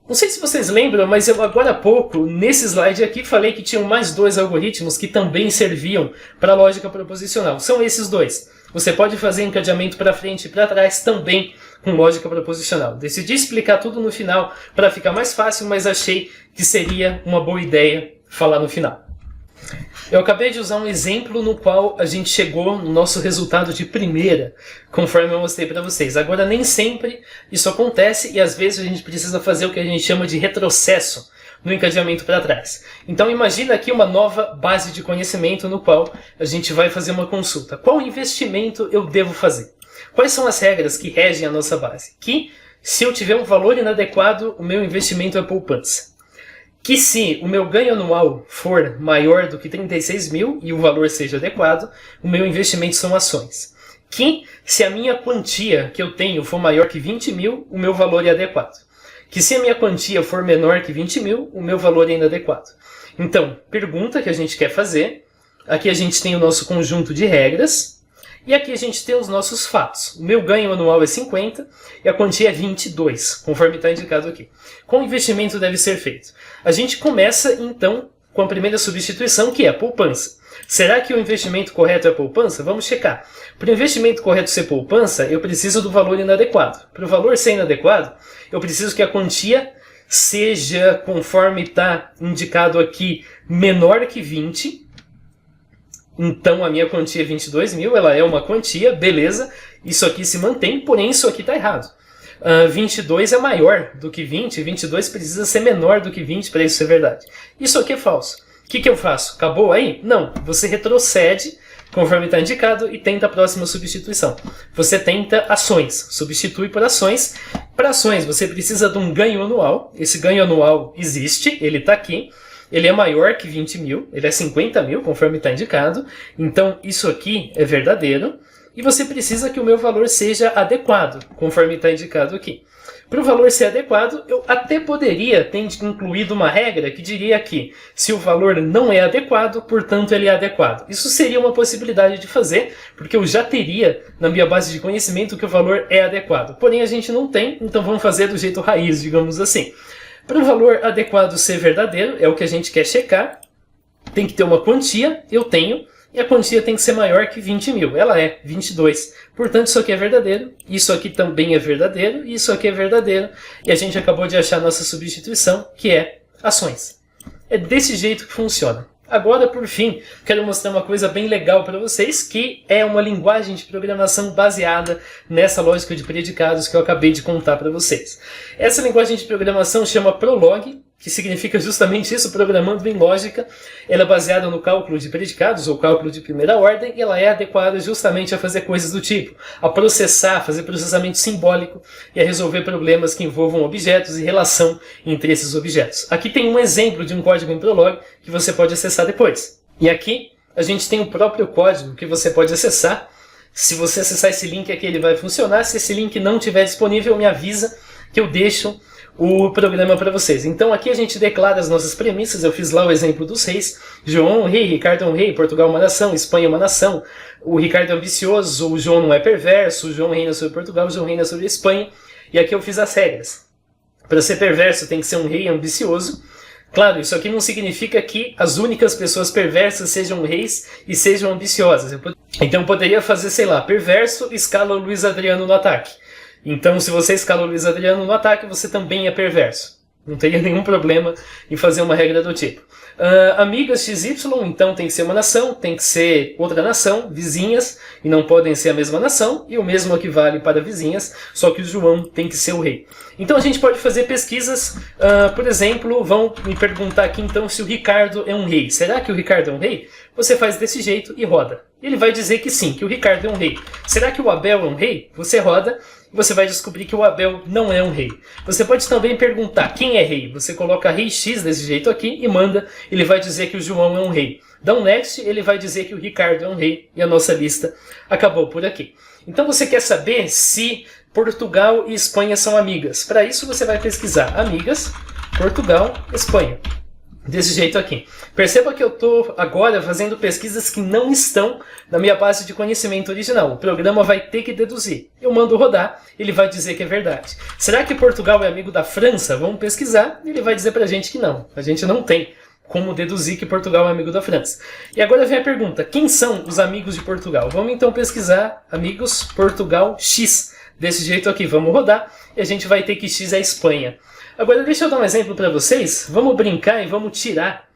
Não sei se vocês lembram, mas eu agora há pouco, nesse slide aqui, falei que tinham mais 2 algoritmos que também serviam para a lógica proposicional. São esses 2. Você pode fazer encadeamento para frente e para trás também com lógica proposicional. Decidi explicar tudo no final para ficar mais fácil, mas achei que seria uma boa ideia falar no final. Eu acabei de usar um exemplo no qual a gente chegou no nosso resultado de primeira, conforme eu mostrei para vocês. Agora, nem sempre isso acontece e às vezes a gente precisa fazer o que a gente chama de retrocesso no encadeamento para trás. Então imagina aqui uma nova base de conhecimento no qual a gente vai fazer uma consulta. Qual investimento eu devo fazer? Quais são as regras que regem a nossa base? Que se eu tiver um valor inadequado, o meu investimento é poupança. Que se o meu ganho anual for maior do que 36 mil e o valor seja adequado, o meu investimento são ações. Que se a minha quantia que eu tenho for maior que 20 mil, o meu valor é adequado. Que se a minha quantia for menor que 20 mil, o meu valor é inadequado. Então, pergunta que a gente quer fazer. Aqui a gente tem o nosso conjunto de regras. E aqui a gente tem os nossos fatos. O meu ganho anual é 50 e a quantia é 22, conforme está indicado aqui. Qual investimento deve ser feito? A gente começa, então, com a primeira substituição, que é a poupança. Será que o investimento correto é a poupança? Vamos checar. Para o investimento correto ser poupança, eu preciso do valor inadequado. Para o valor ser inadequado, eu preciso que a quantia seja, conforme está indicado aqui, menor que 20. Então a minha quantia é 22 mil, ela é uma quantia, beleza, isso aqui se mantém, porém isso aqui está errado. 22 é maior do que 20, 22 precisa ser menor do que 20 para isso ser verdade. Isso aqui é falso. O que eu faço? Acabou aí? Não, você retrocede, conforme está indicado, e tenta a próxima substituição. Você tenta ações, substitui por ações. Para ações você precisa de um ganho anual, esse ganho anual existe, ele está aqui. Ele é maior que 20 mil, ele é 50 mil, conforme está indicado. Então, isso aqui é verdadeiro. E você precisa que o meu valor seja adequado, conforme está indicado aqui. Para o valor ser adequado, eu até poderia ter incluído uma regra que diria que se o valor não é adequado, portanto ele é adequado. Isso seria uma possibilidade de fazer, porque eu já teria na minha base de conhecimento que o valor é adequado. Porém, a gente não tem, então vamos fazer do jeito raiz, digamos assim. Para o valor adequado ser verdadeiro, é o que a gente quer checar, tem que ter uma quantia, eu tenho, e a quantia tem que ser maior que 20 mil, ela é 22. Portanto, isso aqui é verdadeiro, isso aqui também é verdadeiro, e isso aqui é verdadeiro, e a gente acabou de achar nossa substituição, que é ações. É desse jeito que funciona. Agora, por fim, quero mostrar uma coisa bem legal para vocês, que é uma linguagem de programação baseada nessa lógica de predicados que eu acabei de contar para vocês. Essa linguagem de programação chama Prolog, que significa justamente isso, programando em lógica. Ela é baseada no cálculo de predicados, ou cálculo de primeira ordem, e ela é adequada justamente a fazer coisas do tipo, a processar, fazer processamento simbólico e a resolver problemas que envolvam objetos e relação entre esses objetos. Aqui tem um exemplo de um código em Prolog que você pode acessar depois. E aqui a gente tem o próprio código que você pode acessar. Se você acessar esse link aqui, ele vai funcionar. Se esse link não estiver disponível, me avisa que eu deixo o programa para vocês. Então aqui a gente declara as nossas premissas. Eu fiz lá o exemplo dos reis. João é um rei, Ricardo é um rei, Portugal é uma nação, Espanha é uma nação. O Ricardo é ambicioso, o João não é perverso, o João reina sobre Portugal, o João reina sobre a Espanha. E aqui eu fiz as regras. Para ser perverso tem que ser um rei ambicioso. Claro, isso aqui não significa que as únicas pessoas perversas sejam reis e sejam ambiciosas. Então eu poderia fazer, sei lá, perverso escala o Luiz Adriano no ataque. Então, se você escala o Luiz Adriano no ataque, você também é perverso. Não teria nenhum problema em fazer uma regra do tipo. Amigas XY, então tem que ser uma nação, tem que ser outra nação, vizinhas, e não podem ser a mesma nação, e o mesmo equivale para vizinhas, só que o João tem que ser o rei. Então a gente pode fazer pesquisas, por exemplo, vão me perguntar aqui então se o Ricardo é um rei. Será que o Ricardo é um rei? Você faz desse jeito e roda. Ele vai dizer que sim, que o Ricardo é um rei. Será que o Abel é um rei? Você roda e você vai descobrir que o Abel não é um rei. Você pode também perguntar quem é rei. Você coloca rei X desse jeito aqui e manda. Ele vai dizer que o João é um rei. Dá um next, ele vai dizer que o Ricardo é um rei. E a nossa lista acabou por aqui. Então você quer saber se Portugal e Espanha são amigas. Para isso você vai pesquisar amigas, Portugal, Espanha. Desse jeito aqui. Perceba que eu estou agora fazendo pesquisas que não estão na minha base de conhecimento original. O programa vai ter que deduzir. Eu mando rodar, ele vai dizer que é verdade. Será que Portugal é amigo da França? Vamos pesquisar, ele vai dizer pra gente que não. A gente não tem como deduzir que Portugal é amigo da França. E agora vem a pergunta, quem são os amigos de Portugal? Vamos então pesquisar amigos Portugal X. Desse jeito aqui, vamos rodar e a gente vai ter que X é a Espanha. Agora deixa eu dar um exemplo para vocês. Vamos brincar e vamos tirar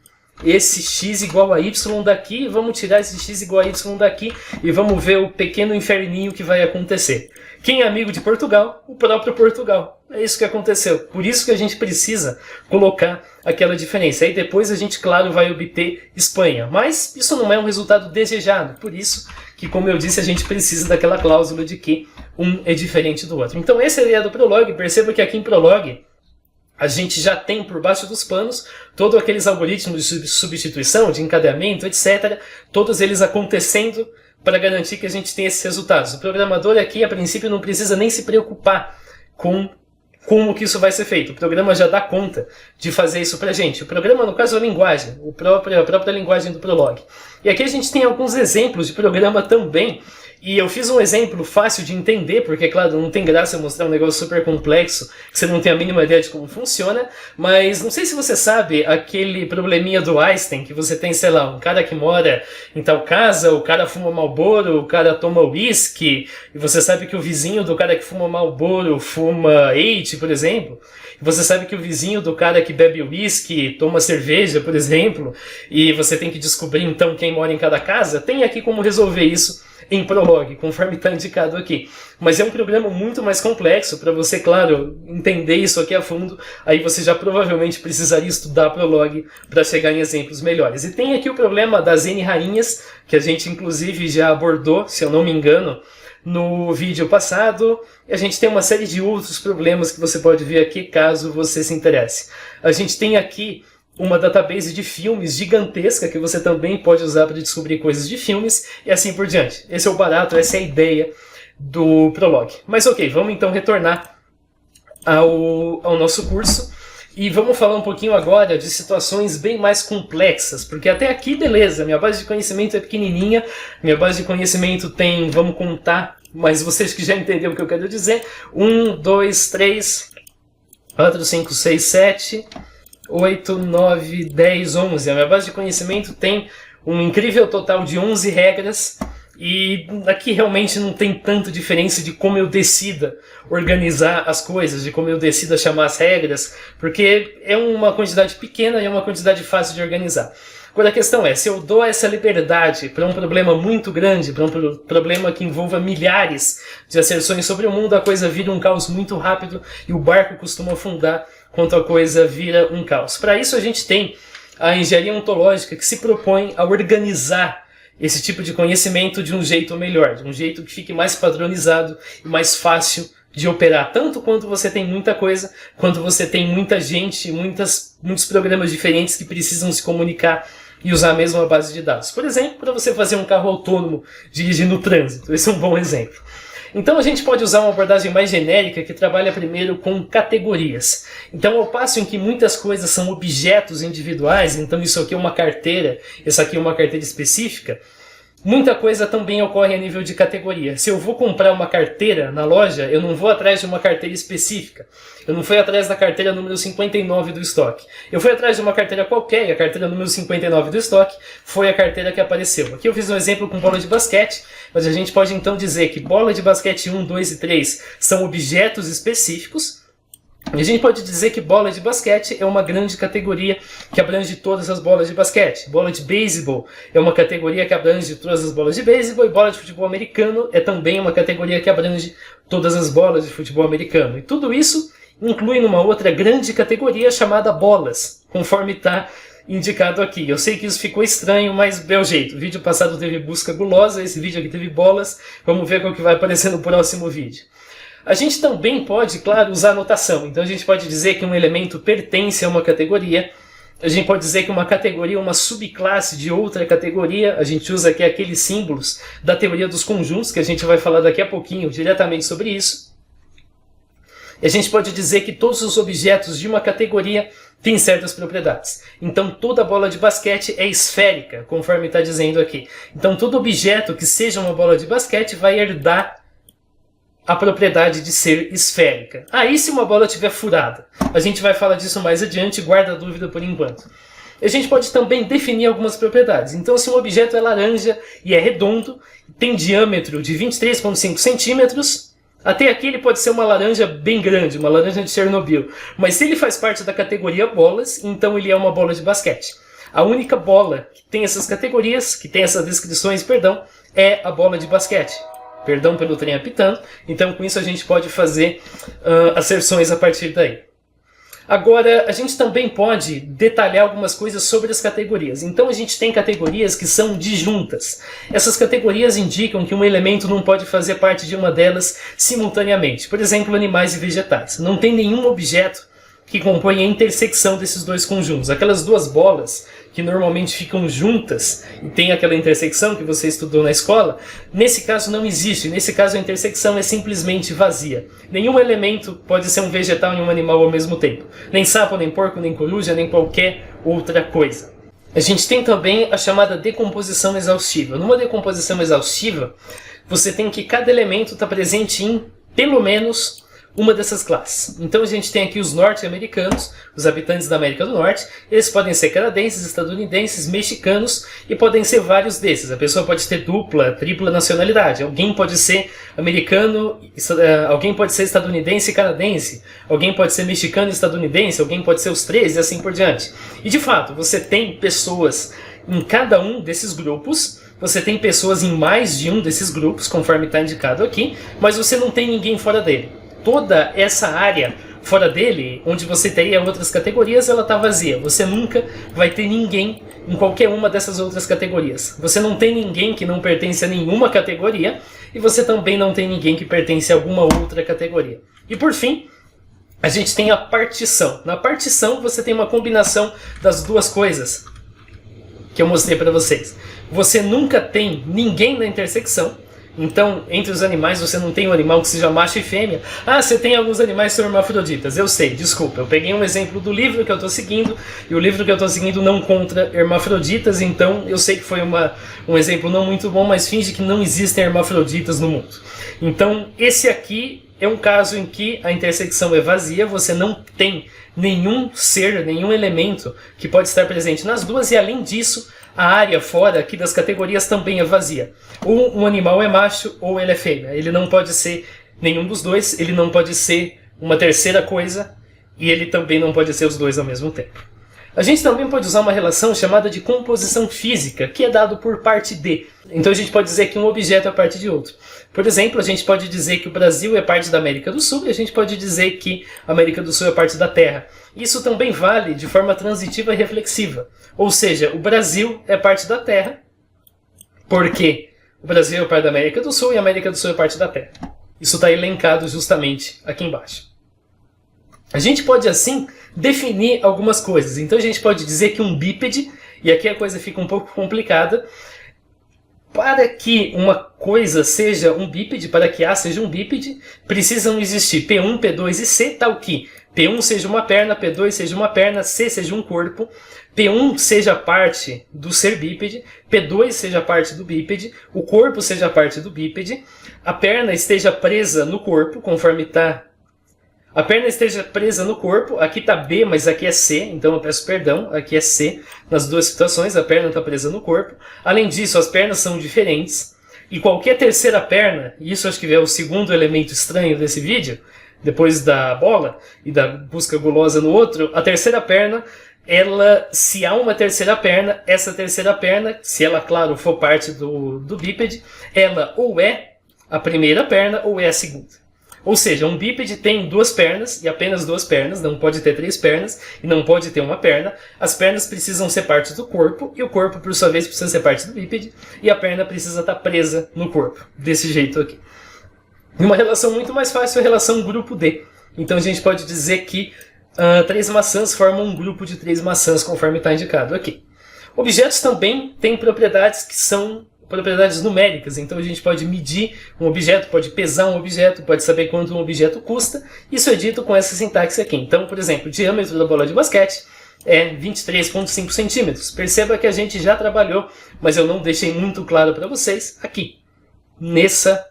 esse x igual a y daqui, vamos tirar esse x igual a y daqui e vamos ver o pequeno inferninho que vai acontecer. Quem é amigo de Portugal? O próprio Portugal. É isso que aconteceu. Por isso que a gente precisa colocar aquela diferença. Aí depois a gente, claro, vai obter Espanha. Mas isso não é um resultado desejado. Por isso que, como eu disse, a gente precisa daquela cláusula de que um é diferente do outro. Então essa é a ideia do Prolog. Perceba que aqui em Prolog a gente já tem por baixo dos panos todos aqueles algoritmos de substituição, de encadeamento, etc. Todos eles acontecendo para garantir que a gente tenha esses resultados. O programador aqui, a princípio, não precisa nem se preocupar com como que isso vai ser feito. O programa já dá conta de fazer isso para a gente. O programa, no caso, é a linguagem, a própria linguagem do Prolog. E aqui a gente tem alguns exemplos de programa também. E eu fiz um exemplo fácil de entender, porque, claro, não tem graça eu mostrar um negócio super complexo, que você não tem a mínima ideia de como funciona, mas não sei se você sabe aquele probleminha do Einstein, que você tem, sei lá, um cara que mora em tal casa, o cara fuma Marlboro, o cara toma whisky, e você sabe que o vizinho do cara que fuma Marlboro fuma Eite, por exemplo, e você sabe que o vizinho do cara que bebe whisky toma cerveja, por exemplo, e você tem que descobrir, então, quem mora em cada casa. Tem aqui como resolver isso em Prolog, conforme está indicado aqui. Mas é um programa muito mais complexo, para você, claro, entender isso aqui a fundo, aí você já provavelmente precisaria estudar Prolog para chegar em exemplos melhores. E tem aqui o problema das N rainhas, que a gente inclusive já abordou, se eu não me engano, no vídeo passado. E a gente tem uma série de outros problemas que você pode ver aqui, caso você se interesse. A gente tem aqui uma database de filmes gigantesca que você também pode usar para descobrir coisas de filmes e assim por diante. Esse é o barato, essa é a ideia do Prolog. Mas ok, vamos então retornar ao nosso curso e vamos falar um pouquinho agora de situações bem mais complexas, porque até aqui, beleza, minha base de conhecimento é pequenininha, minha base de conhecimento tem, vamos contar, mas vocês que já entenderam o que eu quero dizer, 1, 2, 3, 4, 5, 6, 7... 8, 9, 10, 11. A minha base de conhecimento tem um incrível total de 11 regras e aqui realmente não tem tanta diferença de como eu decida organizar as coisas, de como eu decida chamar as regras, porque é uma quantidade pequena e é uma quantidade fácil de organizar. Agora a questão é, se eu dou essa liberdade para um problema muito grande, para um problema que envolva milhares de asserções sobre o mundo, a coisa vira um caos muito rápido e o barco costuma afundar quando a coisa vira um caos. Para isso a gente tem a engenharia ontológica que se propõe a organizar esse tipo de conhecimento de um jeito melhor, de um jeito que fique mais padronizado e mais fácil de operar, tanto quanto você tem muita coisa, quanto você tem muita gente, muitos programas diferentes que precisam se comunicar e usar a mesma base de dados. Por exemplo, para você fazer um carro autônomo dirigindo no trânsito. Esse é um bom exemplo. Então a gente pode usar uma abordagem mais genérica que trabalha primeiro com categorias. Então ao passo em que muitas coisas são objetos individuais, então isso aqui é uma carteira, essa aqui é uma carteira específica, muita coisa também ocorre a nível de categoria. Se eu vou comprar uma carteira na loja, eu não vou atrás de uma carteira específica. Eu não fui atrás da carteira número 59 do estoque. Eu fui atrás de uma carteira qualquer, e a carteira número 59 do estoque foi a carteira que apareceu. Aqui eu fiz um exemplo com bola de basquete, mas a gente pode então dizer que bola de basquete 1, 2 e 3 são objetos específicos, e a gente pode dizer que bola de basquete é uma grande categoria que abrange todas as bolas de basquete. Bola de beisebol é uma categoria que abrange todas as bolas de beisebol, e bola de futebol americano é também uma categoria que abrange todas as bolas de futebol americano. E tudo isso inclui numa outra grande categoria chamada bolas, conforme está indicado aqui. Eu sei que isso ficou estranho, mas bel jeito. O vídeo passado teve busca gulosa, esse vídeo aqui teve bolas. Vamos ver qual que vai aparecer no próximo vídeo. A gente também pode, claro, usar notação. Então a gente pode dizer que um elemento pertence a uma categoria. A gente pode dizer que uma categoria é uma subclasse de outra categoria. A gente usa aqui aqueles símbolos da teoria dos conjuntos, que a gente vai falar daqui a pouquinho diretamente sobre isso. E a gente pode dizer que todos os objetos de uma categoria têm certas propriedades. Então toda bola de basquete é esférica, conforme está dizendo aqui. Então todo objeto que seja uma bola de basquete vai herdar a propriedade de ser esférica. Aí se uma bola estiver furada, a gente vai falar disso mais adiante, guarda a dúvida por enquanto. A gente pode também definir algumas propriedades. Então se um objeto é laranja e é redondo, tem diâmetro de 23,5 centímetros, até aqui ele pode ser uma laranja bem grande, uma laranja de Chernobyl. Mas se ele faz parte da categoria bolas, então ele é uma bola de basquete. A única bola que tem essas categorias, que tem essas descrições, perdão, é a bola de basquete. Perdão pelo trem apitando. Então com isso a gente pode fazer asserções a partir daí. Agora, a gente também pode detalhar algumas coisas sobre as categorias. Então a gente tem categorias que são disjuntas. Essas categorias indicam que um elemento não pode fazer parte de uma delas simultaneamente. Por exemplo, animais e vegetais. Não tem nenhum objeto que compõe a intersecção desses dois conjuntos. Aquelas duas bolas que normalmente ficam juntas e tem aquela intersecção que você estudou na escola, nesse caso não existe. Nesse caso a intersecção é simplesmente vazia. Nenhum elemento pode ser um vegetal e um animal ao mesmo tempo. Nem sapo, nem porco, nem coruja, nem qualquer outra coisa. A gente tem também a chamada decomposição exaustiva. Numa decomposição exaustiva, você tem que cada elemento está presente em pelo menos uma dessas classes. Então a gente tem aqui os norte-americanos, os habitantes da América do Norte. Eles podem ser canadenses, estadunidenses, mexicanos e podem ser vários desses. A pessoa pode ter dupla, tripla nacionalidade. Alguém pode ser americano, alguém pode ser estadunidense e canadense. Alguém pode ser mexicano e estadunidense. Alguém pode ser os três e assim por diante. E de fato, você tem pessoas em cada um desses grupos. Você tem pessoas em mais de um desses grupos, conforme está indicado aqui. Mas você não tem ninguém fora dele. Toda essa área fora dele, onde você teria outras categorias, ela está vazia. Você nunca vai ter ninguém em qualquer uma dessas outras categorias. Você não tem ninguém que não pertence a nenhuma categoria e você também não tem ninguém que pertence a alguma outra categoria. E por fim, a gente tem a partição. Na partição você tem uma combinação das duas coisas que eu mostrei para vocês. Você nunca tem ninguém na intersecção. Então, entre os animais, você não tem um animal que seja macho e fêmea. Ah, você tem alguns animais que são hermafroditas. Eu sei, desculpa. Eu peguei um exemplo do livro que eu estou seguindo, e o livro que eu estou seguindo não conta hermafroditas, então eu sei que foi um exemplo não muito bom, mas finge que não existem hermafroditas no mundo. Então, esse aqui é um caso em que a intersecção é vazia, você não tem nenhum ser, nenhum elemento que pode estar presente nas duas, e além disso, a área fora aqui das categorias também é vazia. Ou um animal é macho ou ele é fêmea. Ele não pode ser nenhum dos dois, ele não pode ser uma terceira coisa e ele também não pode ser os dois ao mesmo tempo. A gente também pode usar uma relação chamada de composição física, que é dado por parte de. Então a gente pode dizer que um objeto é parte de outro. Por exemplo, a gente pode dizer que o Brasil é parte da América do Sul e a gente pode dizer que a América do Sul é parte da Terra. Isso também vale de forma transitiva e reflexiva. Ou seja, o Brasil é parte da Terra, porque o Brasil é parte da América do Sul e a América do Sul é parte da Terra. Isso está elencado justamente aqui embaixo. A gente pode, assim, definir algumas coisas. Então a gente pode dizer que um bípede, e aqui a coisa fica um pouco complicada, para que uma coisa seja um bípede, para que A seja um bípede, precisam existir P1, P2 e C, tal que P1 seja uma perna, P2 seja uma perna, C seja um corpo, P1 seja parte do ser bípede, P2 seja parte do bípede, o corpo seja parte do bípede, a perna esteja presa no corpo, conforme está. A perna esteja presa no corpo, aqui está B, mas aqui é C, então eu peço perdão, aqui é C. Nas duas situações, a perna está presa no corpo. Além disso, as pernas são diferentes. E qualquer terceira perna, e isso acho que é o segundo elemento estranho desse vídeo, depois da bola e da busca gulosa no outro, a terceira perna, ela, se há uma terceira perna, essa terceira perna, se ela, claro, for parte do bípede, ela ou é a primeira perna ou é a segunda. Ou seja, um bípede tem duas pernas, e apenas duas pernas, não pode ter três pernas, e não pode ter uma perna. As pernas precisam ser parte do corpo, e o corpo, por sua vez, precisa ser parte do bípede, e a perna precisa estar presa no corpo, desse jeito aqui. Uma relação muito mais fácil é a relação grupo D. Então a gente pode dizer que três maçãs formam um grupo de três maçãs, conforme está indicado aqui. Objetos também têm propriedades que são propriedades numéricas, então a gente pode medir um objeto, pode pesar um objeto, pode saber quanto um objeto custa. Isso é dito com essa sintaxe aqui. Então, por exemplo, o diâmetro da bola de basquete é 23,5 centímetros. Perceba que a gente já trabalhou, mas eu não deixei muito claro para vocês aqui, nessa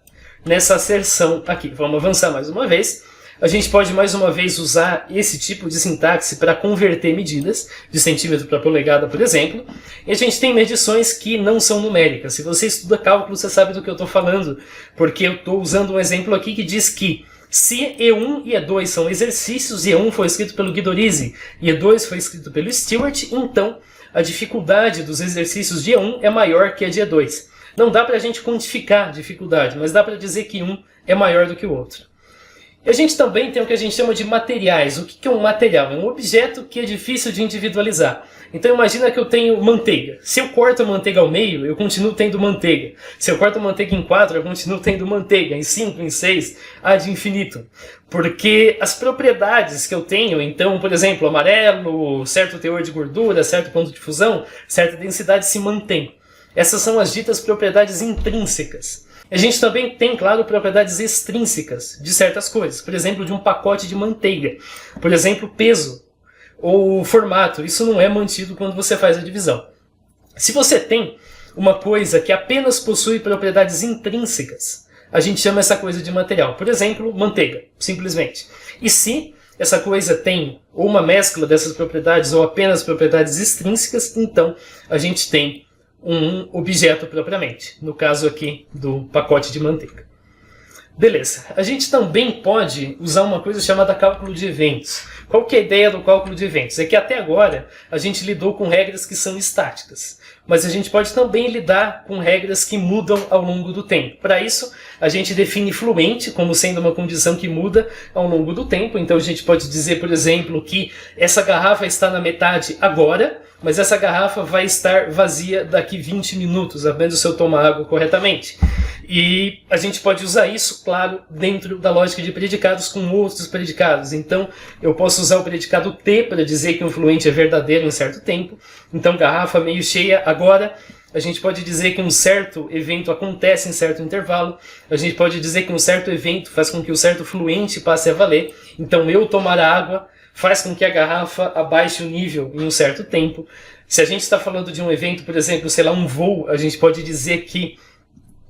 asserção aqui. Vamos avançar mais uma vez. A gente pode mais uma vez usar esse tipo de sintaxe para converter medidas, de centímetro para polegada, por exemplo. E a gente tem medições que não são numéricas. Se você estuda cálculo, você sabe do que eu estou falando, porque eu estou usando um exemplo aqui que diz que se E1 e E2 são exercícios, e E1 foi escrito pelo Guidorizi e E2 foi escrito pelo Stewart, então a dificuldade dos exercícios de E1 é maior que a de E2. Não dá para a gente quantificar a dificuldade, mas dá para dizer que um é maior do que o outro. E a gente também tem o que a gente chama de materiais. O que é um material? É um objeto que é difícil de individualizar. Então imagina que eu tenho manteiga. Se eu corto a manteiga ao meio, eu continuo tendo manteiga. Se eu corto a manteiga em 4, eu continuo tendo manteiga. Em 5, em 6, ad infinito. Porque as propriedades que eu tenho, então, por exemplo, amarelo, certo teor de gordura, certo ponto de fusão, certa densidade se mantém. Essas são as ditas propriedades intrínsecas. A gente também tem, claro, propriedades extrínsecas de certas coisas. Por exemplo, de um pacote de manteiga. Por exemplo, peso ou formato. Isso não é mantido quando você faz a divisão. Se você tem uma coisa que apenas possui propriedades intrínsecas, a gente chama essa coisa de material. Por exemplo, manteiga, simplesmente. E se essa coisa tem ou uma mescla dessas propriedades ou apenas propriedades extrínsecas, então a gente tem um objeto propriamente, no caso aqui do pacote de manteiga. Beleza, a gente também pode usar uma coisa chamada cálculo de eventos. Qual que é a ideia do cálculo de eventos? É que até agora a gente lidou com regras que são estáticas, mas a gente pode também lidar com regras que mudam ao longo do tempo. Para isso, a gente define fluente como sendo uma condição que muda ao longo do tempo. Então a gente pode dizer, por exemplo, que essa garrafa está na metade agora, mas essa garrafa vai estar vazia daqui 20 minutos, apenas se eu tomar água corretamente. E a gente pode usar isso, claro, dentro da lógica de predicados com outros predicados. Então, eu posso usar o predicado T para dizer que um fluente é verdadeiro em certo tempo. Então, garrafa meio cheia agora. A gente pode dizer que um certo evento acontece em certo intervalo. A gente pode dizer que um certo evento faz com que o certo fluente passe a valer. Então, eu tomar água faz com que a garrafa abaixe o nível em um certo tempo. Se a gente está falando de um evento, por exemplo, sei lá, um voo, a gente pode dizer que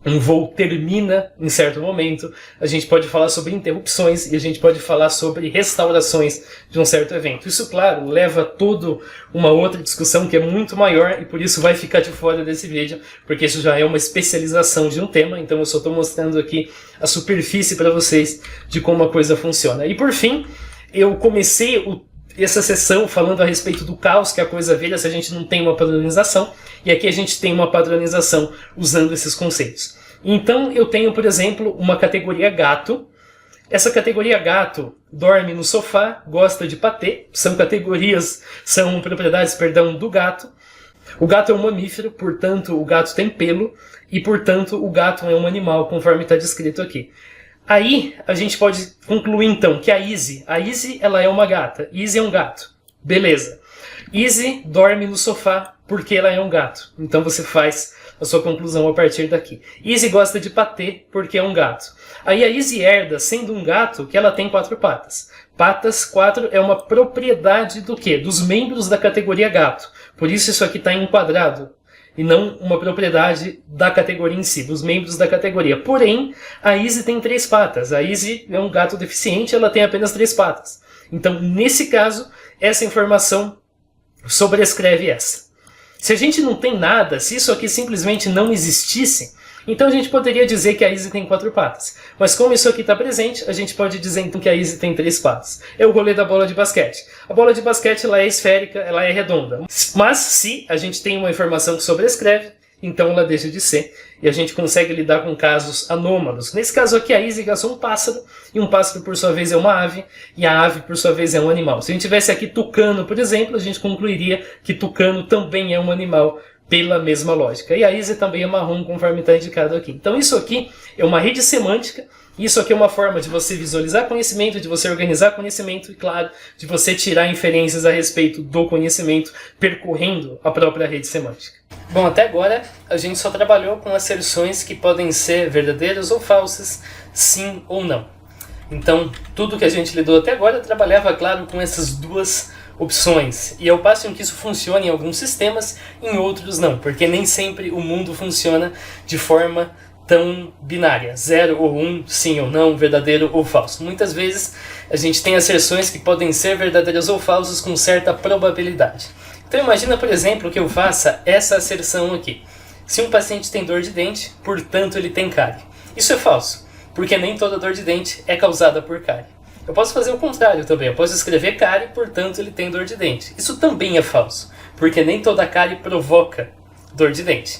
um voo termina em certo momento. A gente pode falar sobre interrupções e a gente pode falar sobre restaurações de um certo evento. Isso, claro, leva a toda uma outra discussão que é muito maior e por isso vai ficar de fora desse vídeo, porque isso já é uma especialização de um tema, então eu só estou mostrando aqui a superfície para vocês de como a coisa funciona. E por fim, eu comecei essa sessão falando a respeito do caos, que é a coisa velha se a gente não tem uma padronização, e aqui a gente tem uma padronização usando esses conceitos. Então eu tenho, por exemplo, uma categoria gato. Essa categoria gato dorme no sofá, gosta de patê, são propriedades do gato. O gato é um mamífero, portanto o gato tem pelo, e portanto o gato é um animal, conforme está descrito aqui. Aí a gente pode concluir então que a Izzy ela é uma gata, Izzy é um gato. Beleza. Izzy dorme no sofá porque ela é um gato. Então você faz a sua conclusão a partir daqui. Izzy gosta de patê porque é um gato. Aí a Izzy herda, sendo um gato, que ela tem 4 patas. Patas 4 é uma propriedade do quê? Dos membros da categoria gato. Por isso aqui está em quadrado. E não uma propriedade da categoria em si, dos membros da categoria. Porém, a Izzy tem 3 patas. A Izzy é um gato deficiente, ela tem apenas 3 patas. Então, nesse caso, essa informação sobrescreve essa. Se a gente não tem nada, se isso aqui simplesmente não existisse, então a gente poderia dizer que a Izzy tem 4 patas. Mas como isso aqui está presente, a gente pode dizer então que a Izzy tem 3 patas. É o rolê da bola de basquete. A bola de basquete ela é esférica, ela é redonda. Mas se a gente tem uma informação que sobrescreve, então ela deixa de ser. E a gente consegue lidar com casos anômalos. Nesse caso aqui, a Izzy caçou um pássaro, e um pássaro por sua vez é uma ave, e a ave por sua vez é um animal. Se a gente tivesse aqui tucano, por exemplo, a gente concluiria que tucano também é um animal, pela mesma lógica. E a easy também é marrom, conforme está indicado aqui. Então isso aqui é uma rede semântica, isso aqui é uma forma de você visualizar conhecimento, de você organizar conhecimento e, claro, de você tirar inferências a respeito do conhecimento percorrendo a própria rede semântica. Bom, até agora a gente só trabalhou com asserções que podem ser verdadeiras ou falsas, sim ou não. Então, tudo que a gente lidou até agora trabalhava, claro, com essas duas opções. E ao passo em que isso funciona em alguns sistemas, em outros não, porque nem sempre o mundo funciona de forma tão binária, 0 ou 1, sim ou não, verdadeiro ou falso. Muitas vezes a gente tem asserções que podem ser verdadeiras ou falsas com certa probabilidade. Então imagina, por exemplo, que eu faça essa asserção aqui. Se um paciente tem dor de dente, portanto ele tem cárie. Isso é falso, porque nem toda dor de dente é causada por cárie. Eu posso fazer o contrário também, eu posso escrever cárie, portanto ele tem dor de dente. Isso também é falso, porque nem toda cárie provoca dor de dente.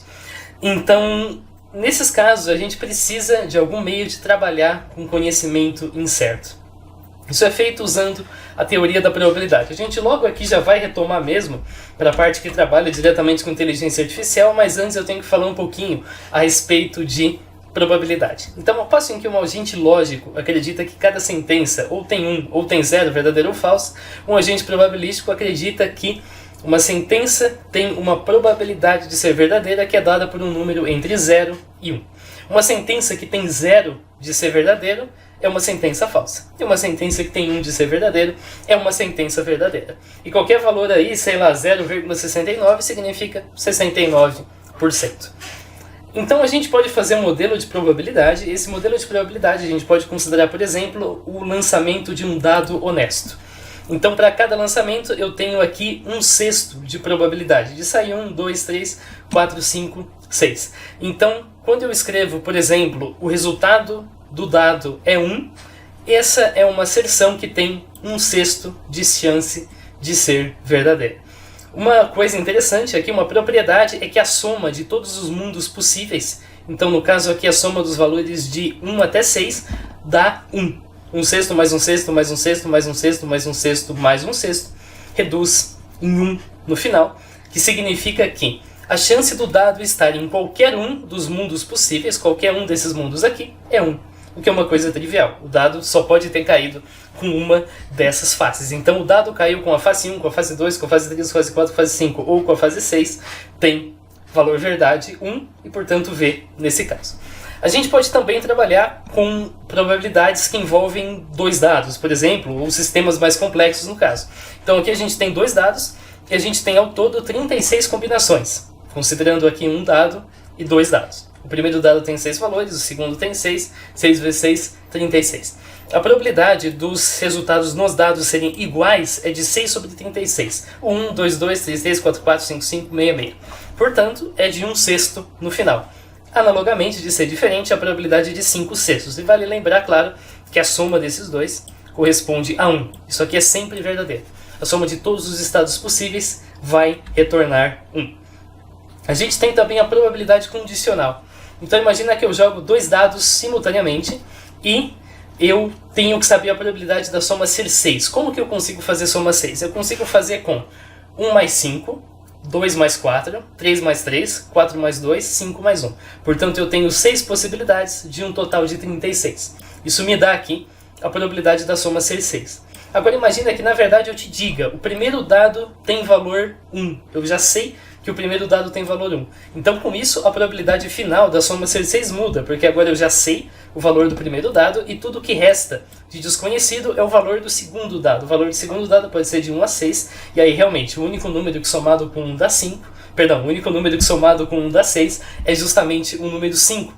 Então, nesses casos, a gente precisa de algum meio de trabalhar com conhecimento incerto. Isso é feito usando a teoria da probabilidade. A gente logo aqui já vai retomar mesmo para a parte que trabalha diretamente com inteligência artificial, mas antes eu tenho que falar um pouquinho a respeito de probabilidade. Então, ao passo em que um agente lógico acredita que cada sentença ou tem 1 ou tem 0, verdadeiro ou falso, um agente probabilístico acredita que uma sentença tem uma probabilidade de ser verdadeira que é dada por um número entre 0 e 1. Uma sentença que tem 0 de ser verdadeiro é uma sentença falsa. E uma sentença que tem 1 de ser verdadeiro é uma sentença verdadeira. E qualquer valor aí, sei lá, 0,69 significa 69%. Então a gente pode fazer um modelo de probabilidade. Esse modelo de probabilidade a gente pode considerar, por exemplo, o lançamento de um dado honesto. Então, para cada lançamento, eu tenho aqui 1/6 de probabilidade de sair 1, 2, 3, 4, 5, 6. Então, quando eu escrevo, por exemplo, o resultado do dado é 1, essa é uma asserção que tem 1/6 de chance de ser verdadeira. Uma coisa interessante aqui, uma propriedade, é que a soma de todos os mundos possíveis, então no caso aqui a soma dos valores de 1 até 6, dá 1. 1/6 mais 1/6 mais 1/6 mais 1/6 mais 1/6 mais 1/6 reduz em 1 no final, que significa que a chance do dado estar em qualquer um dos mundos possíveis, qualquer um desses mundos aqui, é 1. O que é uma coisa trivial. O dado só pode ter caído com uma dessas faces. Então o dado caiu com a face 1, com a face 2, com a face 3, com a face 4, com a face 5 ou com a face 6, tem valor verdade 1 e portanto V nesse caso. A gente pode também trabalhar com probabilidades que envolvem dois dados, por exemplo, ou sistemas mais complexos no caso. Então aqui a gente tem dois dados e a gente tem ao todo 36 combinações, considerando aqui um dado e dois dados. O primeiro dado tem 6 valores, o segundo tem 6, 6 vezes 6, 36. A probabilidade dos resultados nos dados serem iguais é de 6 sobre 36. 1, 2, 2, 3, 3, 4, 4, 5, 5, 6, 6. Portanto, é de 1/6 no final. Analogamente, de ser diferente, a probabilidade é de 5/6. E vale lembrar, claro, que a soma desses dois corresponde a 1. Isso aqui é sempre verdadeiro. A soma de todos os estados possíveis vai retornar 1. A gente tem também a probabilidade condicional. Então imagina que eu jogo dois dados simultaneamente e eu tenho que saber a probabilidade da soma ser 6. Como que eu consigo fazer soma 6? Eu consigo fazer com 1 mais 5, 2 mais 4, 3 mais 3, 4 mais 2, 5 mais 1. Portanto, eu tenho 6 possibilidades de um total de 36. Isso me dá aqui a probabilidade da soma ser 6. Agora imagina que na verdade eu te diga, o primeiro dado tem valor 1. Eu já sei que o primeiro dado tem valor 1. Então com isso a probabilidade final da soma ser 6 muda, porque agora eu já sei o valor do primeiro dado e tudo que resta de desconhecido é o valor do segundo dado. O valor do segundo dado pode ser de 1 a 6, e aí realmente o único número que somado com 1 dá 5, o único número que somado com 1 dá 6 é justamente o número 5.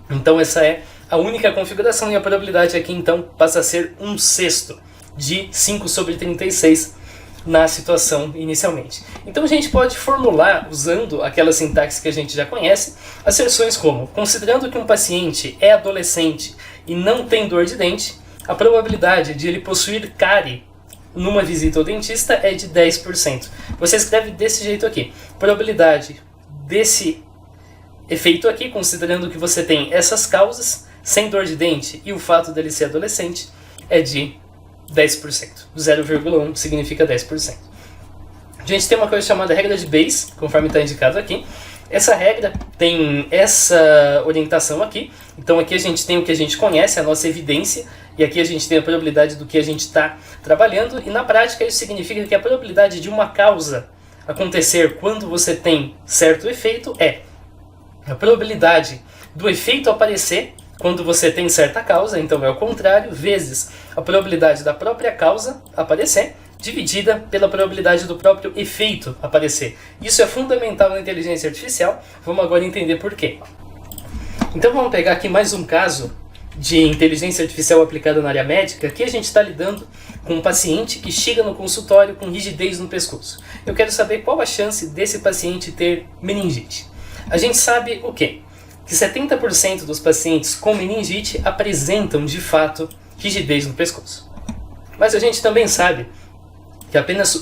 Então essa é a única configuração e a probabilidade aqui então passa a ser 1/6 de 5 sobre 36 na situação inicialmente. Então a gente pode formular, usando aquela sintaxe que a gente já conhece, asserções como: considerando que um paciente é adolescente e não tem dor de dente, a probabilidade de ele possuir cárie numa visita ao dentista é de 10%. Você escreve desse jeito aqui: probabilidade desse efeito aqui, considerando que você tem essas causas, sem dor de dente e o fato dele ser adolescente, é de 10%. 0,1 significa 10%. gente tem uma coisa chamada regra de Bayes, conforme está indicado aqui. Essa regra tem essa orientação aqui. Então aqui a gente tem o que a gente conhece, a nossa evidência, e aqui a gente tem a probabilidade do que a gente está trabalhando, e na prática isso significa que a probabilidade de uma causa acontecer quando você tem certo efeito é a probabilidade do efeito aparecer quando você tem certa causa, então é o contrário, vezes a probabilidade da própria causa aparecer, dividida pela probabilidade do próprio efeito aparecer. Isso é fundamental na inteligência artificial, vamos agora entender por quê. Então vamos pegar aqui mais um caso de inteligência artificial aplicada na área médica. Aqui a gente está lidando com um paciente que chega no consultório com rigidez no pescoço. Eu quero saber qual a chance desse paciente ter meningite. A gente sabe o quê? Que 70% dos pacientes com meningite apresentam de fato rigidez no pescoço. Mas a gente também sabe que apenas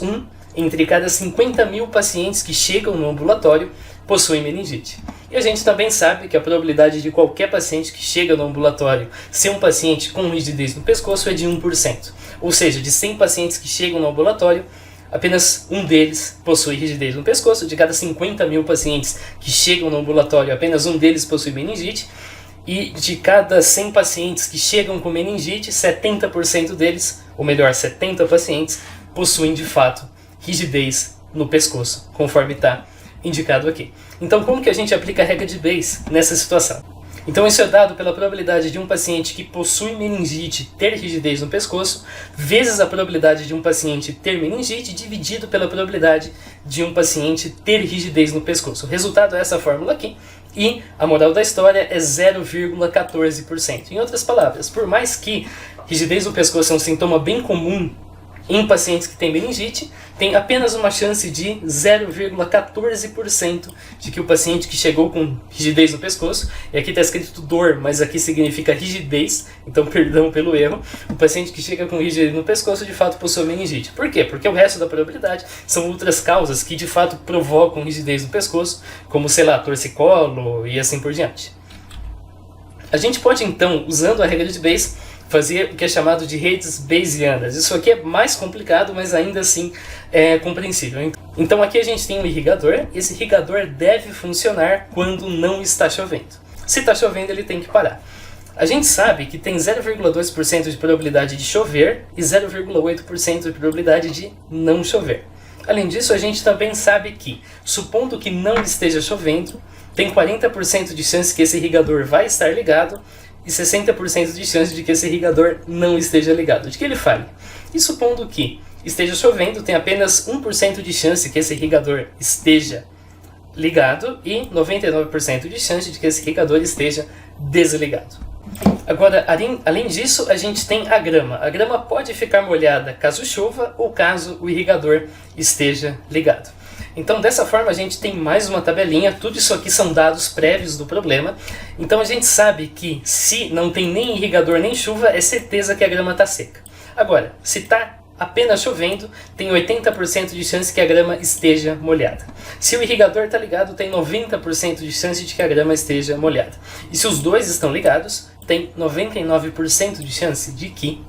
entre cada 50 mil pacientes que chegam no ambulatório possuem meningite. E a gente também sabe que a probabilidade de qualquer paciente que chega no ambulatório ser um paciente com rigidez no pescoço é de 1%. Ou seja, de 100 pacientes que chegam no ambulatório, apenas um deles possui rigidez no pescoço. De cada 50 mil pacientes que chegam no ambulatório, apenas um deles possui meningite. E de cada 100 pacientes que chegam com meningite, 70% deles, ou melhor, 70 pacientes, possuem de fato rigidez no pescoço, conforme está indicado aqui. Então como que a gente aplica a regra de Bayes nessa situação? Então isso é dado pela probabilidade de um paciente que possui meningite ter rigidez no pescoço, vezes a probabilidade de um paciente ter meningite, dividido pela probabilidade de um paciente ter rigidez no pescoço. O resultado é essa fórmula aqui, e a moral da história é 0,14%. Em outras palavras, por mais que rigidez no pescoço é um sintoma bem comum em pacientes que têm meningite, tem apenas uma chance de 0,14% de que o paciente que chegou com rigidez no pescoço, e aqui está escrito dor, mas aqui significa rigidez, então perdão pelo erro, o paciente que chega com rigidez no pescoço de fato possui meningite. Por quê? Porque o resto da probabilidade são outras causas que de fato provocam rigidez no pescoço, como, sei lá, torcicolo e assim por diante. A gente pode então, usando a regra de Bayes, fazer o que é chamado de redes bayesianas. Isso aqui é mais complicado, mas ainda assim é compreensível. Então aqui a gente tem um irrigador. Esse irrigador deve funcionar quando não está chovendo. Se está chovendo, ele tem que parar. A gente sabe que tem 0,2% de probabilidade de chover e 0,8% de probabilidade de não chover. Além disso, a gente também sabe que, supondo que não esteja chovendo, tem 40% de chance que esse irrigador vai estar ligado e 60% de chance de que esse irrigador não esteja ligado, de que ele falhe. E supondo que esteja chovendo, tem apenas 1% de chance que esse irrigador esteja ligado e 99% de chance de que esse irrigador esteja desligado. Agora, além disso, a gente tem a grama. A grama pode ficar molhada caso chova ou caso o irrigador esteja ligado. Então, dessa forma, a gente tem mais uma tabelinha. Tudo isso aqui são dados prévios do problema. Então, a gente sabe que se não tem nem irrigador nem chuva, é certeza que a grama está seca. Agora, se está apenas chovendo, tem 80% de chance que a grama esteja molhada. Se o irrigador está ligado, tem 90% de chance de que a grama esteja molhada. E se os dois estão ligados, tem 99% de chance de que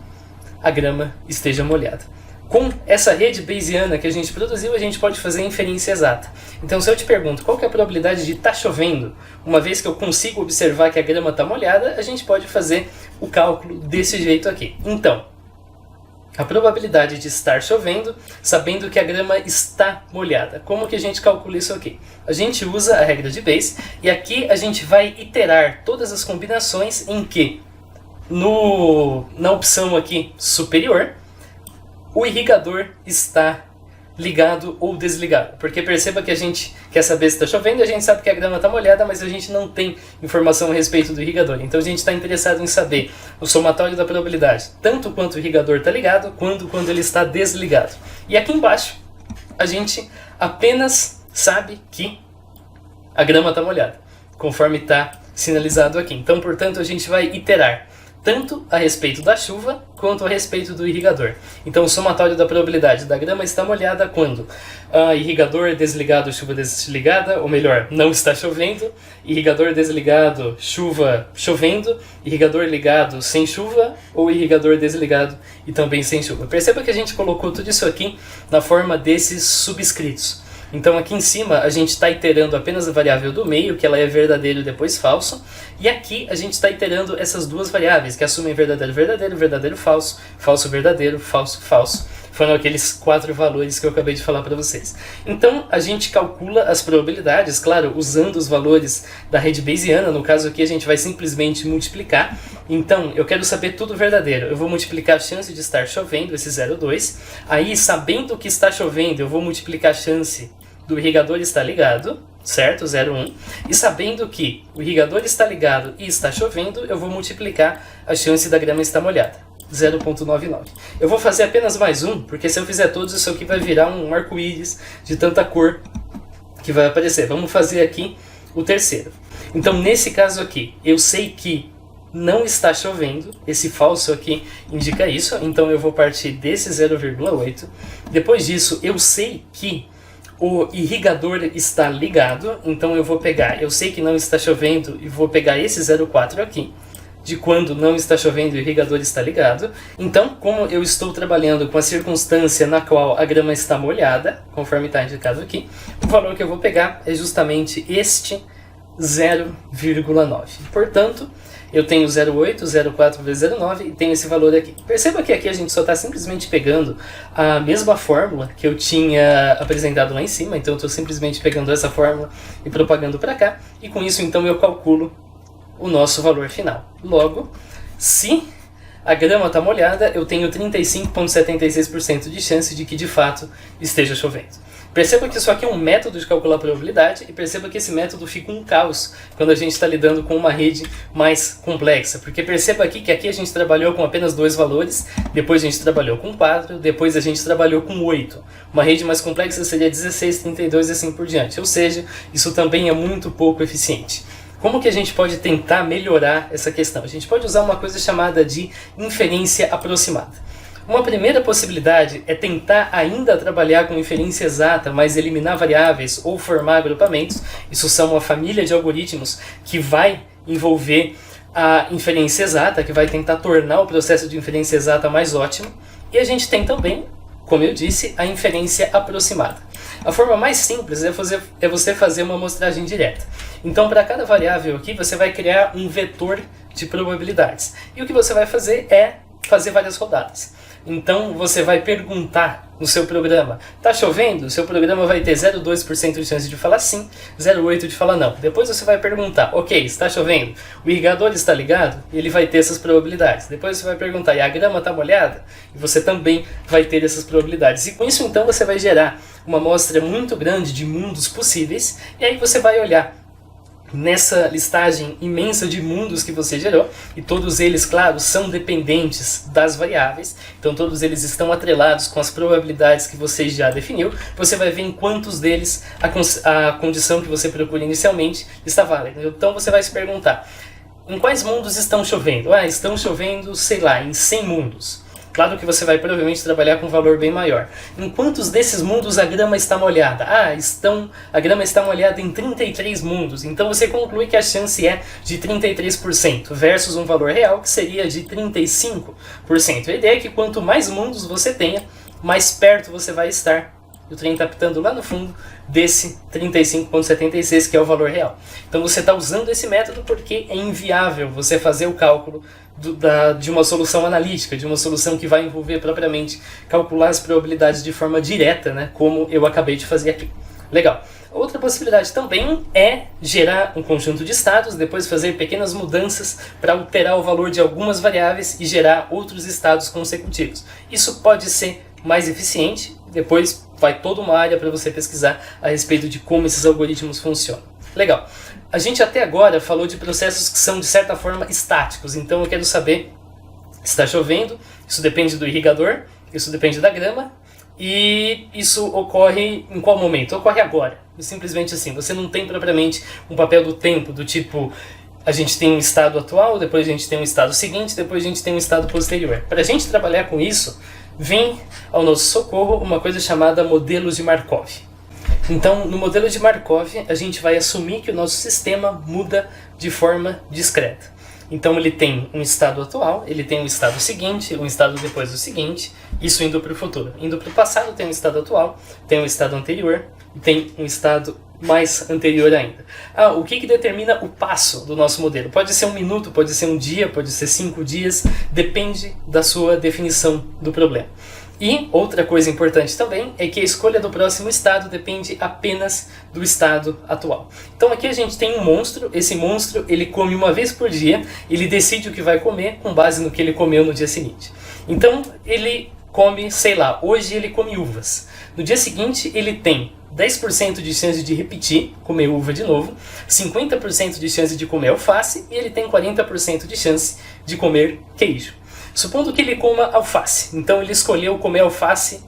a grama esteja molhada. Com essa rede bayesiana que a gente produziu, a gente pode fazer inferência exata. Então, se eu te pergunto qual que é a probabilidade de estar chovendo, uma vez que eu consigo observar que a grama está molhada, a gente pode fazer o cálculo desse jeito aqui. Então, a probabilidade de estar chovendo, sabendo que a grama está molhada. Como que a gente calcula isso aqui? A gente usa a regra de Bayes, e aqui a gente vai iterar todas as combinações em que, na opção aqui superior, o irrigador está ligado ou desligado. Porque perceba que a gente quer saber se está chovendo, a gente sabe que a grama está molhada, mas a gente não tem informação a respeito do irrigador. Então a gente está interessado em saber o somatório da probabilidade, tanto quanto o irrigador está ligado, quanto quando ele está desligado. E aqui embaixo, a gente apenas sabe que a grama está molhada, conforme está sinalizado aqui. Então, portanto, a gente vai iterar tanto a respeito da chuva quanto a respeito do irrigador. Então o somatório da probabilidade da grama está molhada quando irrigador desligado, chuva desligada, ou melhor, não está chovendo, irrigador desligado, chuva chovendo, irrigador ligado sem chuva, ou irrigador desligado e também sem chuva. Perceba que a gente colocou tudo isso aqui na forma desses subscritos. Então aqui em cima a gente está iterando apenas a variável do meio, que ela é verdadeiro e depois falso. E aqui a gente está iterando essas duas variáveis, que assumem verdadeiro, verdadeiro, verdadeiro, falso, falso, verdadeiro, falso, falso. Foram aqueles 4 valores que eu acabei de falar para vocês. Então a gente calcula as probabilidades, claro, usando os valores da rede bayesiana. No caso aqui a gente vai simplesmente multiplicar. Então eu quero saber tudo verdadeiro. Eu vou multiplicar a chance de estar chovendo, esse 0,2. Aí, sabendo que está chovendo, eu vou multiplicar a chance do irrigador estar ligado, certo? 0,1. E sabendo que o irrigador está ligado e está chovendo, eu vou multiplicar a chance da grama estar molhada, 0,99. Eu vou fazer apenas mais um, porque se eu fizer todos, isso aqui vai virar um arco-íris de tanta cor que vai aparecer. Vamos fazer aqui o terceiro. Então, nesse caso aqui, eu sei que não está chovendo, esse falso aqui indica isso, então eu vou partir desse 0,8. Depois disso, eu sei que o irrigador está ligado, então eu vou pegar, eu sei que não está chovendo e vou pegar esse 0,4 aqui, de quando não está chovendo e o irrigador está ligado. Então, como eu estou trabalhando com a circunstância na qual a grama está molhada, conforme está indicado aqui, o valor que eu vou pegar é justamente este 0,9. Portanto, eu tenho 0,8, 0,4 vezes 0,9 e tenho esse valor aqui. Perceba que aqui a gente só está simplesmente pegando a mesma fórmula que eu tinha apresentado lá em cima. Então eu estou simplesmente pegando essa fórmula e propagando para cá. E com isso então eu calculo o nosso valor final. Logo, se a grama está molhada, eu tenho 35,76% de chance de que de fato esteja chovendo. Perceba que isso aqui é um método de calcular a probabilidade e perceba que esse método fica um caos quando a gente está lidando com uma rede mais complexa. Porque perceba aqui que aqui a gente trabalhou com apenas 2 valores, depois a gente trabalhou com 4, depois a gente trabalhou com 8. Uma rede mais complexa seria 16, 32 e assim por diante. Ou seja, isso também é muito pouco eficiente. Como que a gente pode tentar melhorar essa questão? A gente pode usar uma coisa chamada de inferência aproximada. Uma primeira possibilidade é tentar ainda trabalhar com inferência exata, mas eliminar variáveis ou formar agrupamentos. Isso são uma família de algoritmos que vai envolver a inferência exata, que vai tentar tornar o processo de inferência exata mais ótimo. E a gente tem também, como eu disse, a inferência aproximada. A forma mais simples é você fazer uma amostragem direta. Então, para cada variável aqui, você vai criar um vetor de probabilidades. E o que você vai fazer é fazer várias rodadas. Então você vai perguntar no seu programa, está chovendo? O seu programa vai ter 0,2% de chance de falar sim, 0,8% de falar não. Depois você vai perguntar, ok, está chovendo? O irrigador está ligado? E ele vai ter essas probabilidades. Depois você vai perguntar, e a grama está molhada? E você também vai ter essas probabilidades. E com isso então você vai gerar uma amostra muito grande de mundos possíveis, e aí você vai olhar nessa listagem imensa de mundos que você gerou, e todos eles, claro, são dependentes das variáveis, então todos eles estão atrelados com as probabilidades que você já definiu. Você vai ver em quantos deles a condição que você procura inicialmente está válida. Então você vai se perguntar, em quais mundos estão chovendo? Estão chovendo, sei lá, em 100 mundos. Claro que você vai provavelmente trabalhar com um valor bem maior. Em quantos desses mundos a grama está molhada? A grama está molhada em 33 mundos. Então você conclui que a chance é de 33% versus um valor real que seria de 35%. A ideia é que quanto mais mundos você tenha, mais perto você vai estar. O trem está pitando lá no fundo desse 35,76, que é o valor real. Então você está usando esse método porque é inviável você fazer o cálculo de uma solução analítica, de uma solução que vai envolver propriamente calcular as probabilidades de forma direta, né, como eu acabei de fazer aqui. Legal. Outra possibilidade também é gerar um conjunto de estados, depois fazer pequenas mudanças para alterar o valor de algumas variáveis e gerar outros estados consecutivos. Isso pode ser mais eficiente, depois vai toda uma área para você pesquisar a respeito de como esses algoritmos funcionam. Legal. A gente até agora falou de processos que são de certa forma estáticos, então eu quero saber se está chovendo, isso depende do irrigador, isso depende da grama, e isso ocorre em qual momento? Ocorre agora. Simplesmente assim, você não tem propriamente um papel do tempo, do tipo, a gente tem um estado atual, depois a gente tem um estado seguinte, depois a gente tem um estado posterior. Para a gente trabalhar com isso, vem ao nosso socorro uma coisa chamada modelos de Markov. Então, no modelo de Markov, a gente vai assumir que o nosso sistema muda de forma discreta. Então ele tem um estado atual, ele tem um estado seguinte, um estado depois do seguinte, isso indo para o futuro. Indo para o passado tem um estado atual, tem um estado anterior e tem um estado mais anterior ainda. O que determina o passo do nosso modelo? Pode ser um minuto, pode ser um dia, pode ser 5 dias, depende da sua definição do problema. E outra coisa importante também é que a escolha do próximo estado depende apenas do estado atual. Então aqui a gente tem um monstro, esse monstro ele come uma vez por dia, ele decide o que vai comer com base no que ele comeu no dia seguinte. Então ele come, sei lá, hoje ele come uvas. No dia seguinte ele tem 10% de chance de repetir, comer uva de novo, 50% de chance de comer alface e ele tem 40% de chance de comer queijo. Supondo que ele coma alface, então ele escolheu comer alface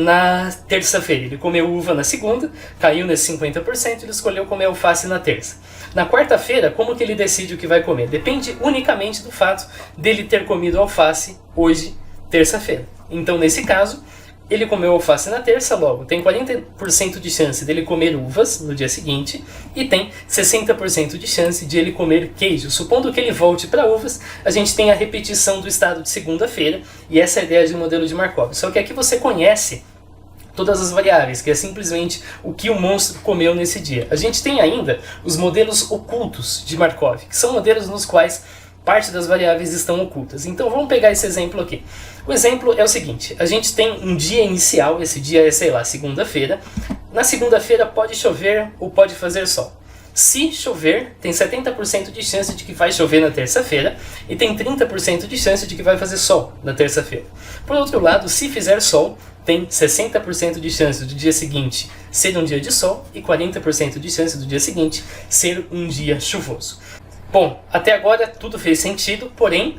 na terça-feira. Ele comeu uva na segunda, caiu nesse 50%, ele escolheu comer alface na terça. Na quarta-feira, como que ele decide o que vai comer? Depende unicamente do fato dele ter comido alface hoje, terça-feira. Então, nesse caso, ele comeu alface na terça, logo tem 40% de chance dele comer uvas no dia seguinte e tem 60% de chance de ele comer queijo. Supondo que ele volte para uvas, a gente tem a repetição do estado de segunda-feira e essa é a ideia de modelo de Markov. Só que aqui você conhece todas as variáveis, que é simplesmente o que o monstro comeu nesse dia. A gente tem ainda os modelos ocultos de Markov, que são modelos nos quais parte das variáveis estão ocultas. Então vamos pegar esse exemplo aqui. O exemplo é o seguinte, a gente tem um dia inicial, esse dia é, sei lá, segunda-feira. Na segunda-feira pode chover ou pode fazer sol. Se chover, tem 70% de chance de que vai chover na terça-feira e tem 30% de chance de que vai fazer sol na terça-feira. Por outro lado, se fizer sol, tem 60% de chance do dia seguinte ser um dia de sol e 40% de chance do dia seguinte ser um dia chuvoso. Bom, até agora tudo fez sentido, porém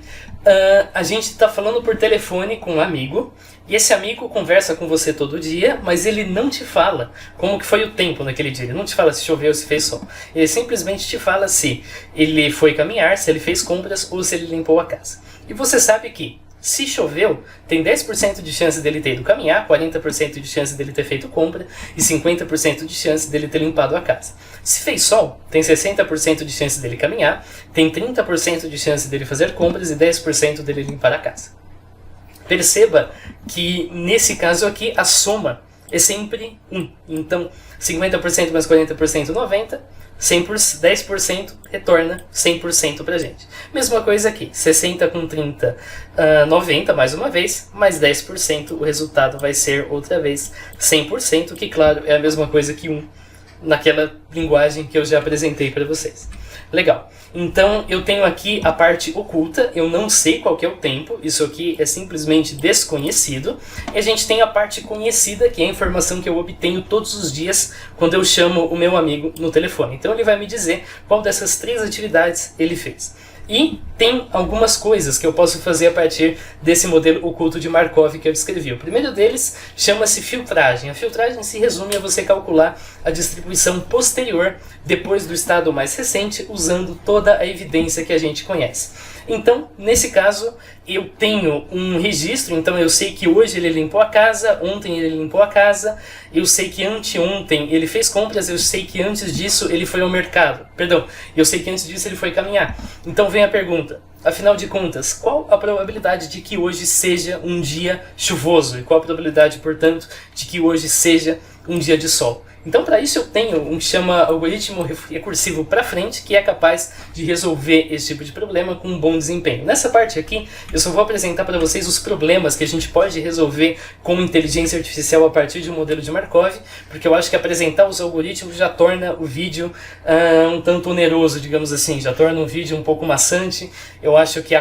a gente está falando por telefone com um amigo e esse amigo conversa com você todo dia, mas ele não te fala como que foi o tempo naquele dia, ele não te fala se choveu ou se fez sol, ele simplesmente te fala se ele foi caminhar, se ele fez compras ou se ele limpou a casa. E você sabe que se choveu, tem 10% de chance dele ter ido caminhar, 40% de chance dele ter feito compra e 50% de chance dele ter limpado a casa. Se fez sol, tem 60% de chance dele caminhar, tem 30% de chance dele fazer compras e 10% dele limpar a casa. Perceba que nesse caso aqui a soma é sempre 1. Então 50% mais 40%, 90%. 10% retorna 100% pra gente. Mesma coisa aqui, 60 com 30, 90 mais uma vez, mais 10%, o resultado vai ser outra vez 100%, que claro, é a mesma coisa que 1 naquela linguagem que eu já apresentei para vocês. Legal, então eu tenho aqui a parte oculta, eu não sei qual que é o tempo, isso aqui é simplesmente desconhecido, e a gente tem a parte conhecida, que é a informação que eu obtenho todos os dias quando eu chamo o meu amigo no telefone. Então ele vai me dizer qual dessas 3 atividades ele fez. E tem algumas coisas que eu posso fazer a partir desse modelo oculto de Markov que eu descrevi. O primeiro deles chama-se filtragem. A filtragem se resume a você calcular a distribuição posterior depois do estado mais recente, usando toda a evidência que a gente conhece. Então, nesse caso, eu tenho um registro, então eu sei que hoje ele limpou a casa, ontem ele limpou a casa, eu sei que anteontem ele fez compras, eu sei que antes disso ele foi ao mercado, eu sei que antes disso ele foi caminhar. Então vem a pergunta, afinal de contas, qual a probabilidade de que hoje seja um dia chuvoso? E qual a probabilidade, portanto, de que hoje seja um dia de sol? Então, para isso eu tenho um que chama algoritmo recursivo para frente, que é capaz de resolver esse tipo de problema com um bom desempenho. Nessa parte aqui, eu só vou apresentar para vocês os problemas que a gente pode resolver com inteligência artificial a partir de um modelo de Markov, porque eu acho que apresentar os algoritmos já torna o vídeo um tanto oneroso, digamos assim, já torna o vídeo um pouco maçante. Eu acho que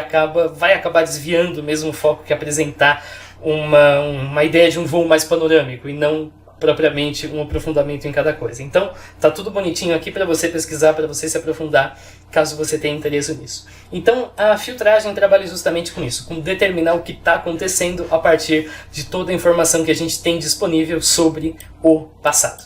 vai acabar desviando mesmo o foco que apresentar uma ideia de um voo mais panorâmico e não propriamente um aprofundamento em cada coisa. Então, tá tudo bonitinho aqui para você pesquisar, para você se aprofundar, caso você tenha interesse nisso. Então, a filtragem trabalha justamente com isso, com determinar o que está acontecendo a partir de toda a informação que a gente tem disponível sobre o passado.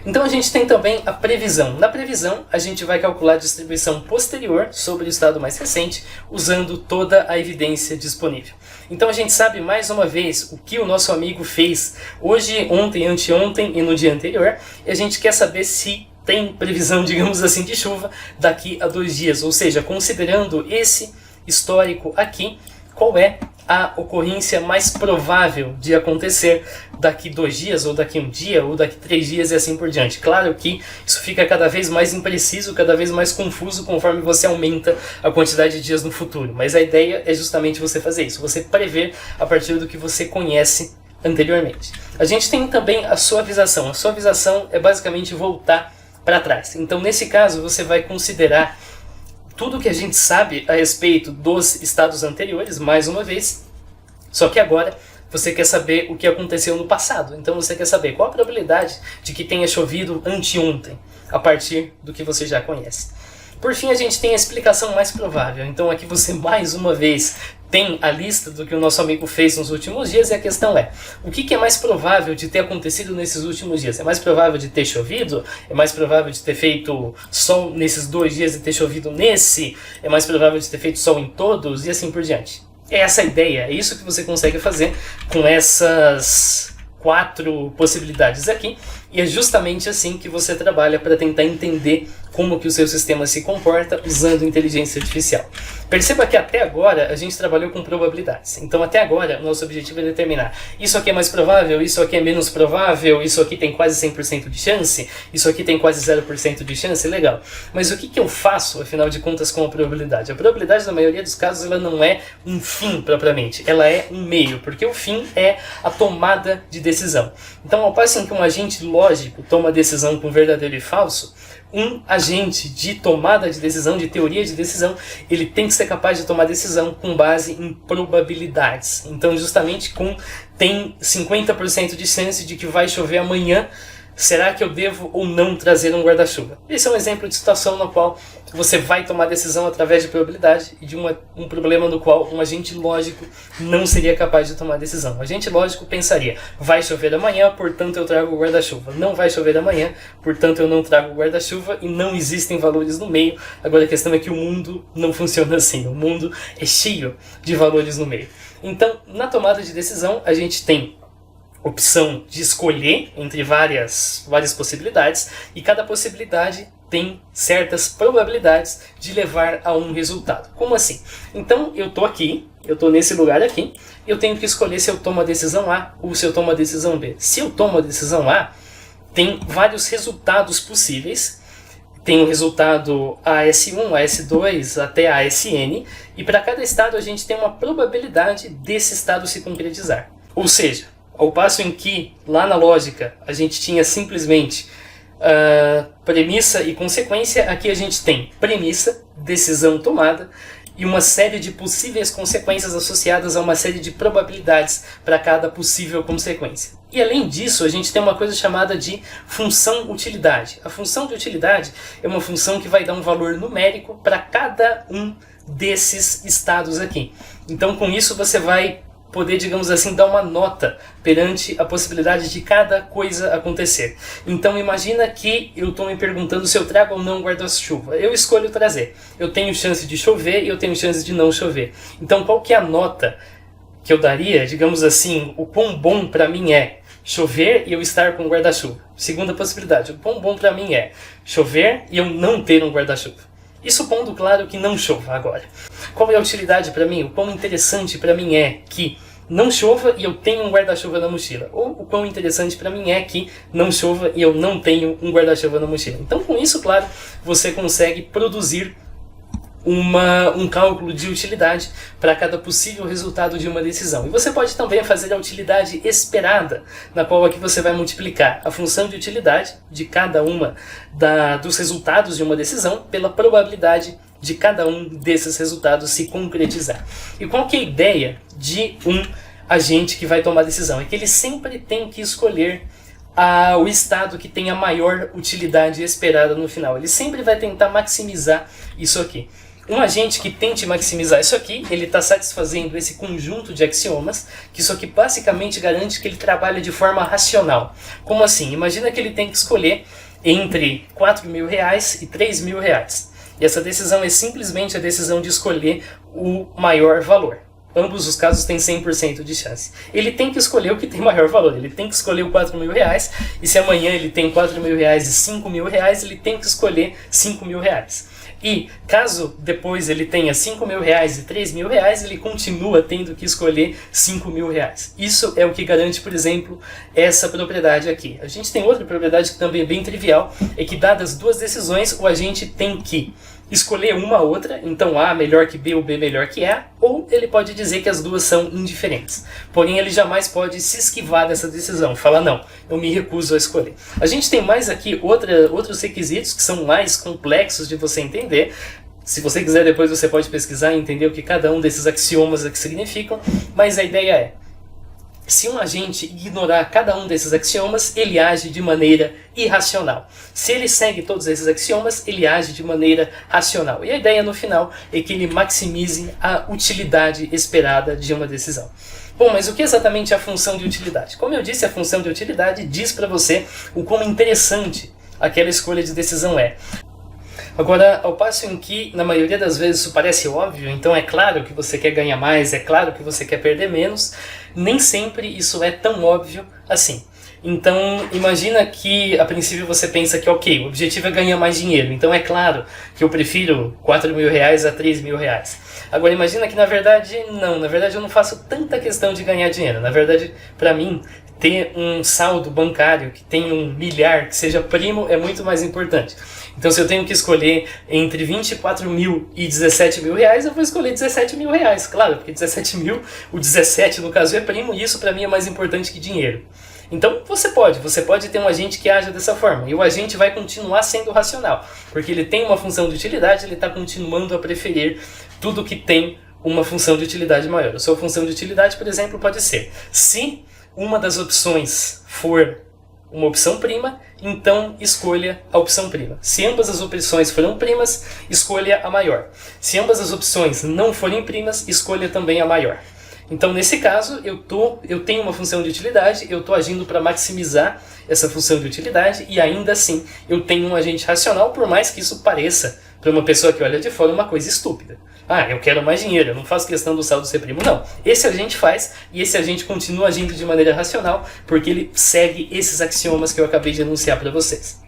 Então a gente tem também a previsão. Na previsão, a gente vai calcular a distribuição posterior sobre o estado mais recente, usando toda a evidência disponível. Então a gente sabe mais uma vez o que o nosso amigo fez hoje, ontem, anteontem e no dia anterior, e a gente quer saber se tem previsão, digamos assim, de chuva daqui a 2 dias, ou seja, considerando esse histórico aqui, qual é a ocorrência mais provável de acontecer daqui 2 dias, ou daqui 1 dia, ou daqui 3 dias e assim por diante. Claro que isso fica cada vez mais impreciso, cada vez mais confuso conforme você aumenta a quantidade de dias no futuro, mas a ideia é justamente você fazer isso, você prever a partir do que você conhece anteriormente. A gente tem também a suavização. A suavização é basicamente voltar para trás. Então, nesse caso, você vai considerar tudo que a gente sabe a respeito dos estados anteriores, mais uma vez, só que agora você quer saber o que aconteceu no passado. Então você quer saber qual a probabilidade de que tenha chovido anteontem, a partir do que você já conhece. Por fim, a gente tem a explicação mais provável. Então aqui você mais uma vez tem a lista do que o nosso amigo fez nos últimos dias, e a questão é, o que é mais provável de ter acontecido nesses últimos dias? É mais provável de ter chovido? É mais provável de ter feito sol nesses 2 dias e ter chovido nesse? É mais provável de ter feito sol em todos? E assim por diante. É essa a ideia, é isso que você consegue fazer com essas 4 possibilidades aqui, e é justamente assim que você trabalha para tentar entender como que o seu sistema se comporta usando inteligência artificial. Perceba que até agora a gente trabalhou com probabilidades. Então até agora o nosso objetivo é determinar isso aqui é mais provável, isso aqui é menos provável, isso aqui tem quase 100% de chance, isso aqui tem quase 0% de chance, legal. Mas o que eu faço, afinal de contas, com a probabilidade? A probabilidade, na maioria dos casos, ela não é um fim propriamente, ela é um meio, porque o fim é a tomada de decisão. Então, ao passo em que um agente lógico toma decisão com verdadeiro e falso, um agente de tomada de decisão, de teoria de decisão, ele tem que ser capaz de tomar decisão com base em probabilidades. Então, justamente tem 50% de chance de que vai chover amanhã, será que eu devo ou não trazer um guarda-chuva? Esse é um exemplo de situação na qual você vai tomar decisão através de probabilidade e de um problema no qual um agente lógico não seria capaz de tomar decisão. O agente lógico pensaria, vai chover amanhã, portanto eu trago o guarda-chuva. Não vai chover amanhã, portanto eu não trago o guarda-chuva, e não existem valores no meio. Agora a questão é que o mundo não funciona assim, o mundo é cheio de valores no meio. Então, na tomada de decisão, a gente tem opção de escolher entre várias possibilidades, e cada possibilidade tem certas probabilidades de levar a um resultado. Como assim? Então eu estou nesse lugar aqui, eu tenho que escolher se eu tomo a decisão A ou se eu tomo a decisão B. Se eu tomo a decisão A, tem vários resultados possíveis. Tem o resultado AS1, AS2 até ASN, e para cada estado a gente tem uma probabilidade desse estado se concretizar. Ou seja, ao passo em que, lá na lógica, a gente tinha simplesmente premissa e consequência, aqui a gente tem premissa, decisão tomada, e uma série de possíveis consequências associadas a uma série de probabilidades para cada possível consequência. E além disso, a gente tem uma coisa chamada de função utilidade. A função de utilidade é uma função que vai dar um valor numérico para cada um desses estados aqui. Então, com isso, você vai poder, digamos assim, dar uma nota perante a possibilidade de cada coisa acontecer. Então imagina que eu estou me perguntando se eu trago ou não guarda-chuva. Eu escolho trazer. Eu tenho chance de chover e eu tenho chance de não chover. Então qual que é a nota que eu daria, digamos assim, o quão bom para mim é chover e eu estar com guarda-chuva? Segunda possibilidade, o quão bom para mim é chover e eu não ter um guarda-chuva? Isso pondo claro que não chova agora. Qual é a utilidade para mim? O quão interessante para mim é que não chova e eu tenho um guarda-chuva na mochila. Ou o quão interessante para mim é que não chova e eu não tenho um guarda-chuva na mochila. Então, com isso, claro, você consegue produzir um cálculo de utilidade para cada possível resultado de uma decisão. E você pode também fazer a utilidade esperada, na qual aqui você vai multiplicar a função de utilidade de cada uma dos resultados de uma decisão pela probabilidade de cada um desses resultados se concretizar. E qual que é a ideia de um agente que vai tomar decisão? É que ele sempre tem que escolher o estado que tem a maior utilidade esperada no final. Ele sempre vai tentar maximizar isso aqui. Um agente que tente maximizar isso aqui, ele está satisfazendo esse conjunto de axiomas, que isso aqui basicamente garante que ele trabalha de forma racional. Como assim? Imagina que ele tem que escolher entre R$4.000 e R$3.000. E essa decisão é simplesmente a decisão de escolher o maior valor. Ambos os casos têm 100% de chance. Ele tem que escolher o que tem maior valor. Ele tem que escolher o R$4.000. E se amanhã ele tem R$4.000 e R$5.000, ele tem que escolher R$5.000. E caso depois ele tenha R$5.000 e R$3.000, ele continua tendo que escolher R$5.000. Isso é o que garante, por exemplo, essa propriedade aqui. A gente tem outra propriedade que também é bem trivial, é que dadas duas decisões, o agente tem que escolher uma ou outra, então A melhor que B ou B melhor que A, ou ele pode dizer que as duas são indiferentes. Porém, ele jamais pode se esquivar dessa decisão, falar não, eu me recuso a escolher. A gente tem mais aqui outros requisitos que são mais complexos de você entender. Se você quiser, depois você pode pesquisar e entender o que cada um desses axiomas aqui significam, mas a ideia é: se um agente ignorar cada um desses axiomas, ele age de maneira irracional. Se ele segue todos esses axiomas, ele age de maneira racional. E a ideia no final é que ele maximize a utilidade esperada de uma decisão. Bom, mas o que exatamente é a função de utilidade? Como eu disse, a função de utilidade diz para você o quão interessante aquela escolha de decisão é. Agora, ao passo em que, na maioria das vezes, isso parece óbvio, então é claro que você quer ganhar mais, é claro que você quer perder menos, nem sempre isso é tão óbvio assim. Então, imagina que, a princípio, você pensa que, ok, o objetivo é ganhar mais dinheiro, então é claro que eu prefiro R$4.000 a R$3.000. Agora, imagina que, na verdade, eu não faço tanta questão de ganhar dinheiro. Na verdade, para mim, ter um saldo bancário que tenha um milhar, que seja primo, é muito mais importante. Então, se eu tenho que escolher entre 24.000 e 17.000, eu vou escolher 17.000, claro, porque 17.000, o 17 no caso é primo, e isso para mim é mais importante que dinheiro. Então, você pode ter um agente que haja dessa forma, e o agente vai continuar sendo racional, porque ele tem uma função de utilidade, ele está continuando a preferir tudo que tem uma função de utilidade maior. A sua função de utilidade, por exemplo, pode ser: se uma das opções for uma opção prima, então escolha a opção prima. Se ambas as opções forem primas, escolha a maior. Se ambas as opções não forem primas, escolha também a maior. Então, nesse caso, eu tenho uma função de utilidade, eu estou agindo para maximizar essa função de utilidade, e ainda assim eu tenho um agente racional, por mais que isso pareça, para uma pessoa que olha de fora, uma coisa estúpida. Ah, eu quero mais dinheiro, eu não faço questão do saldo ser primo. Não, esse agente faz, e esse agente continua agindo de maneira racional, porque ele segue esses axiomas que eu acabei de enunciar para vocês.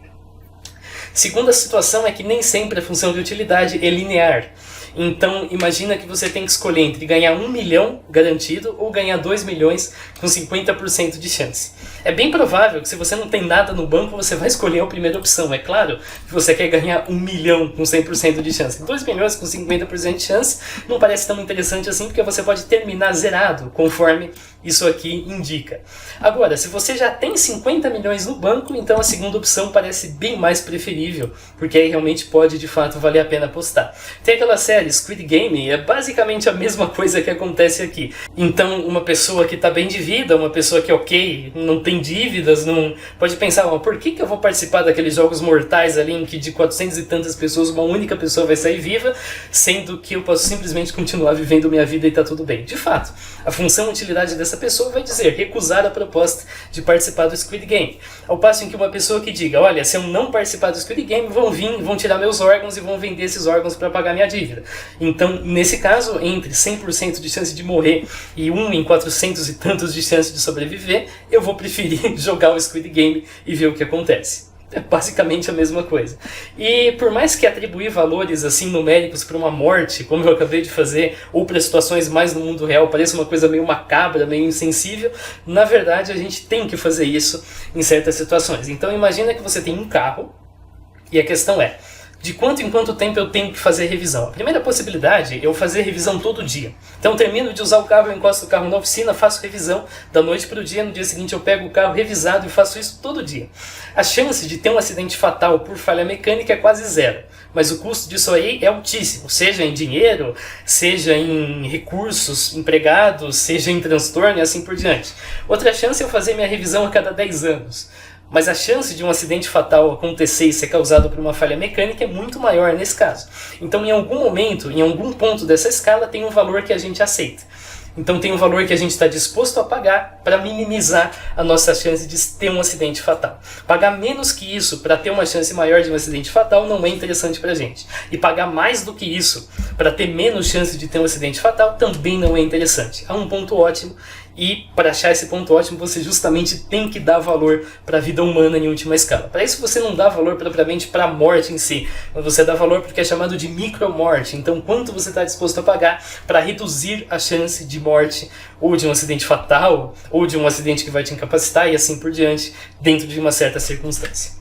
Segunda situação é que nem sempre a função de utilidade é linear. Então, imagina que você tem que escolher entre ganhar 1 milhão garantido ou ganhar 2 milhões com 50% de chance. É bem provável que, se você não tem nada no banco, você vai escolher a primeira opção. É claro que você quer ganhar 1 milhão com 100% de chance. 2 milhões com 50% de chance não parece tão interessante assim, porque você pode terminar zerado, conforme isso aqui indica. Agora, se você já tem 50 milhões no banco, então a segunda opção parece bem mais preferível, porque aí realmente pode, de fato, valer a pena apostar. Tem aquela série Squid Game, é basicamente a mesma coisa que acontece aqui. Então, uma pessoa que está bem de vida, uma pessoa que, ok, não tem dívidas, não pode pensar: por que eu vou participar daqueles jogos mortais ali em que de 400 e tantas pessoas uma única pessoa vai sair viva, sendo que eu posso simplesmente continuar vivendo minha vida e está tudo bem. De fato, a função utilidade dessa pessoa vai dizer recusar a proposta de participar do Squid Game. Ao passo em que uma pessoa que diga: olha, se eu não participar do Squid Game, vão tirar meus órgãos e vão vender esses órgãos para pagar minha dívida. Então, nesse caso, entre 100% de chance de morrer e 1 em 400 e tantos de chance de sobreviver, eu vou preferir jogar o Squid Game e ver o que acontece. É basicamente a mesma coisa. E por mais que atribuir valores assim numéricos para uma morte, como eu acabei de fazer, ou para situações mais no mundo real, pareça uma coisa meio macabra, meio insensível, na verdade a gente tem que fazer isso em certas situações. Então imagina que você tem um carro, e a questão é: de quanto em quanto tempo eu tenho que fazer revisão? A primeira possibilidade é eu fazer revisão todo dia. Então eu termino de usar o carro, eu encosto o carro na oficina, faço revisão da noite para o dia, no dia seguinte eu pego o carro revisado e faço isso todo dia. A chance de ter um acidente fatal por falha mecânica é quase zero, mas o custo disso aí é altíssimo, seja em dinheiro, seja em recursos empregados, seja em transtorno e assim por diante. Outra chance é eu fazer minha revisão a cada 10 anos. mas a chance de um acidente fatal acontecer e ser causado por uma falha mecânica é muito maior nesse caso. Então, em algum momento, em algum ponto dessa escala, tem um valor que a gente aceita. Então tem um valor que a gente está disposto a pagar para minimizar a nossa chance de ter um acidente fatal. Pagar menos que isso para ter uma chance maior de um acidente fatal não é interessante para a gente. E pagar mais do que isso para ter menos chance de ter um acidente fatal também não é interessante. Há um ponto ótimo e para achar esse ponto ótimo você justamente tem que dar valor para a vida humana em última escala. Para isso você não dá valor propriamente para a morte em si, mas você dá valor porque é chamado de micromorte. Então quanto você está disposto a pagar para reduzir a chance de morte ou de um acidente fatal ou de um acidente que vai te incapacitar e assim por diante dentro de uma certa circunstância.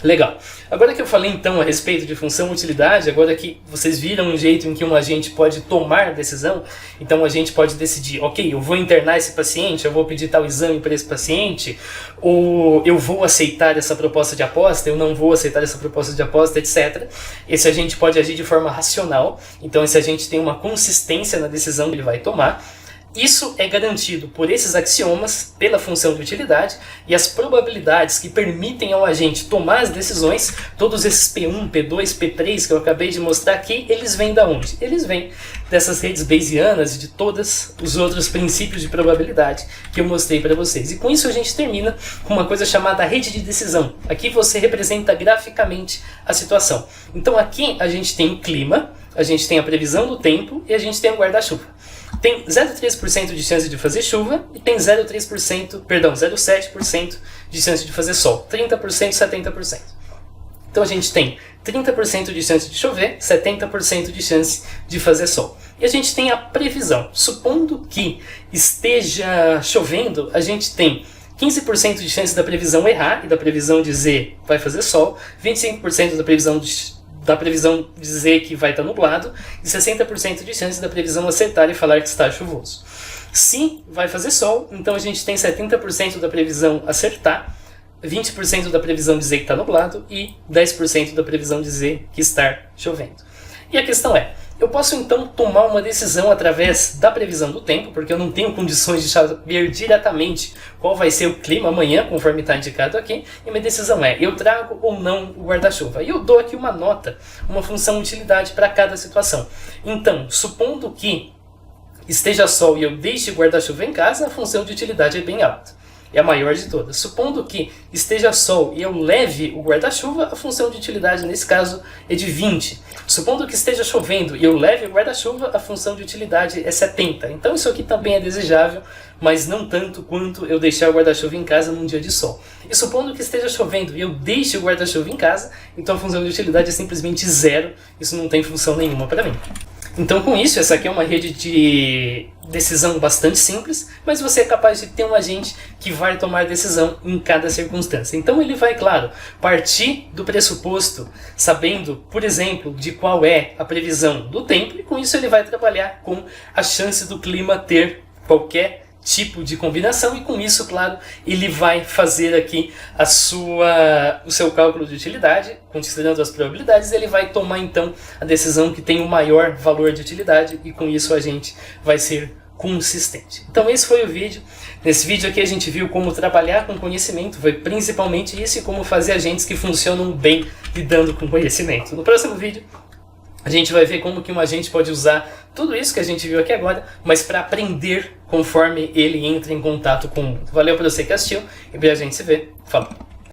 Legal. Agora que eu falei então a respeito de função-utilidade, agora que vocês viram um jeito em que um agente pode tomar decisão, então o agente pode decidir, ok, eu vou internar esse paciente, eu vou pedir tal exame para esse paciente, ou eu vou aceitar essa proposta de aposta, eu não vou aceitar essa proposta de aposta, etc. Esse agente pode agir de forma racional, então esse agente tem uma consistência na decisão que ele vai tomar. Isso é garantido por esses axiomas, pela função de utilidade, e as probabilidades que permitem ao agente tomar as decisões, todos esses P1, P2, P3 que eu acabei de mostrar aqui, eles vêm da onde? Eles vêm dessas redes bayesianas e de todos os outros princípios de probabilidade que eu mostrei para vocês. E com isso a gente termina com uma coisa chamada rede de decisão. Aqui você representa graficamente a situação. Então aqui a gente tem o clima, a gente tem a previsão do tempo e a gente tem o guarda-chuva. Tem 0,3% de chance de fazer chuva e tem 0,7% de chance de fazer sol. 30%, 70%. Então a gente tem 30% de chance de chover, 70% de chance de fazer sol. E a gente tem a previsão. Supondo que esteja chovendo, a gente tem 15% de chance da previsão errar e da previsão dizer vai fazer sol, 25% da previsão dizer que vai estar nublado e 60% de chance da previsão acertar e falar que está chuvoso. Se vai fazer sol, então a gente tem 70% da previsão acertar, 20% da previsão dizer que está nublado e 10% da previsão dizer que está chovendo. E a questão é, eu posso então tomar uma decisão através da previsão do tempo, porque eu não tenho condições de saber diretamente qual vai ser o clima amanhã, conforme está indicado aqui, e minha decisão é, eu trago ou não o guarda-chuva. E eu dou aqui uma nota, uma função utilidade para cada situação. Então, supondo que esteja sol e eu deixe o guarda-chuva em casa, a função de utilidade é bem alta. É a maior de todas. Supondo que esteja sol e eu leve o guarda-chuva, a função de utilidade nesse caso é de 20. Supondo que esteja chovendo e eu leve o guarda-chuva, a função de utilidade é 70. Então isso aqui também é desejável, mas não tanto quanto eu deixar o guarda-chuva em casa num dia de sol. E supondo que esteja chovendo e eu deixe o guarda-chuva em casa, então a função de utilidade é simplesmente 0. Isso não tem função nenhuma para mim. Então com isso, essa aqui é uma rede de decisão bastante simples, mas você é capaz de ter um agente que vai tomar decisão em cada circunstância. Então ele vai, claro, partir do pressuposto, sabendo, por exemplo, de qual é a previsão do tempo, e com isso ele vai trabalhar com a chance do clima ter qualquer tipo de combinação, e com isso, claro, ele vai fazer aqui o seu cálculo de utilidade, considerando as probabilidades, ele vai tomar então a decisão que tem o maior valor de utilidade, e com isso a gente vai ser consistente. Então esse foi o vídeo. Nesse vídeo aqui a gente viu como trabalhar com conhecimento, foi principalmente isso, e como fazer agentes que funcionam bem lidando com conhecimento. No próximo vídeo a gente vai ver como que um agente pode usar tudo isso que a gente viu aqui agora, mas para aprender conforme ele entra em contato com o mundo. Valeu por você que assistiu e a gente se vê. Falou!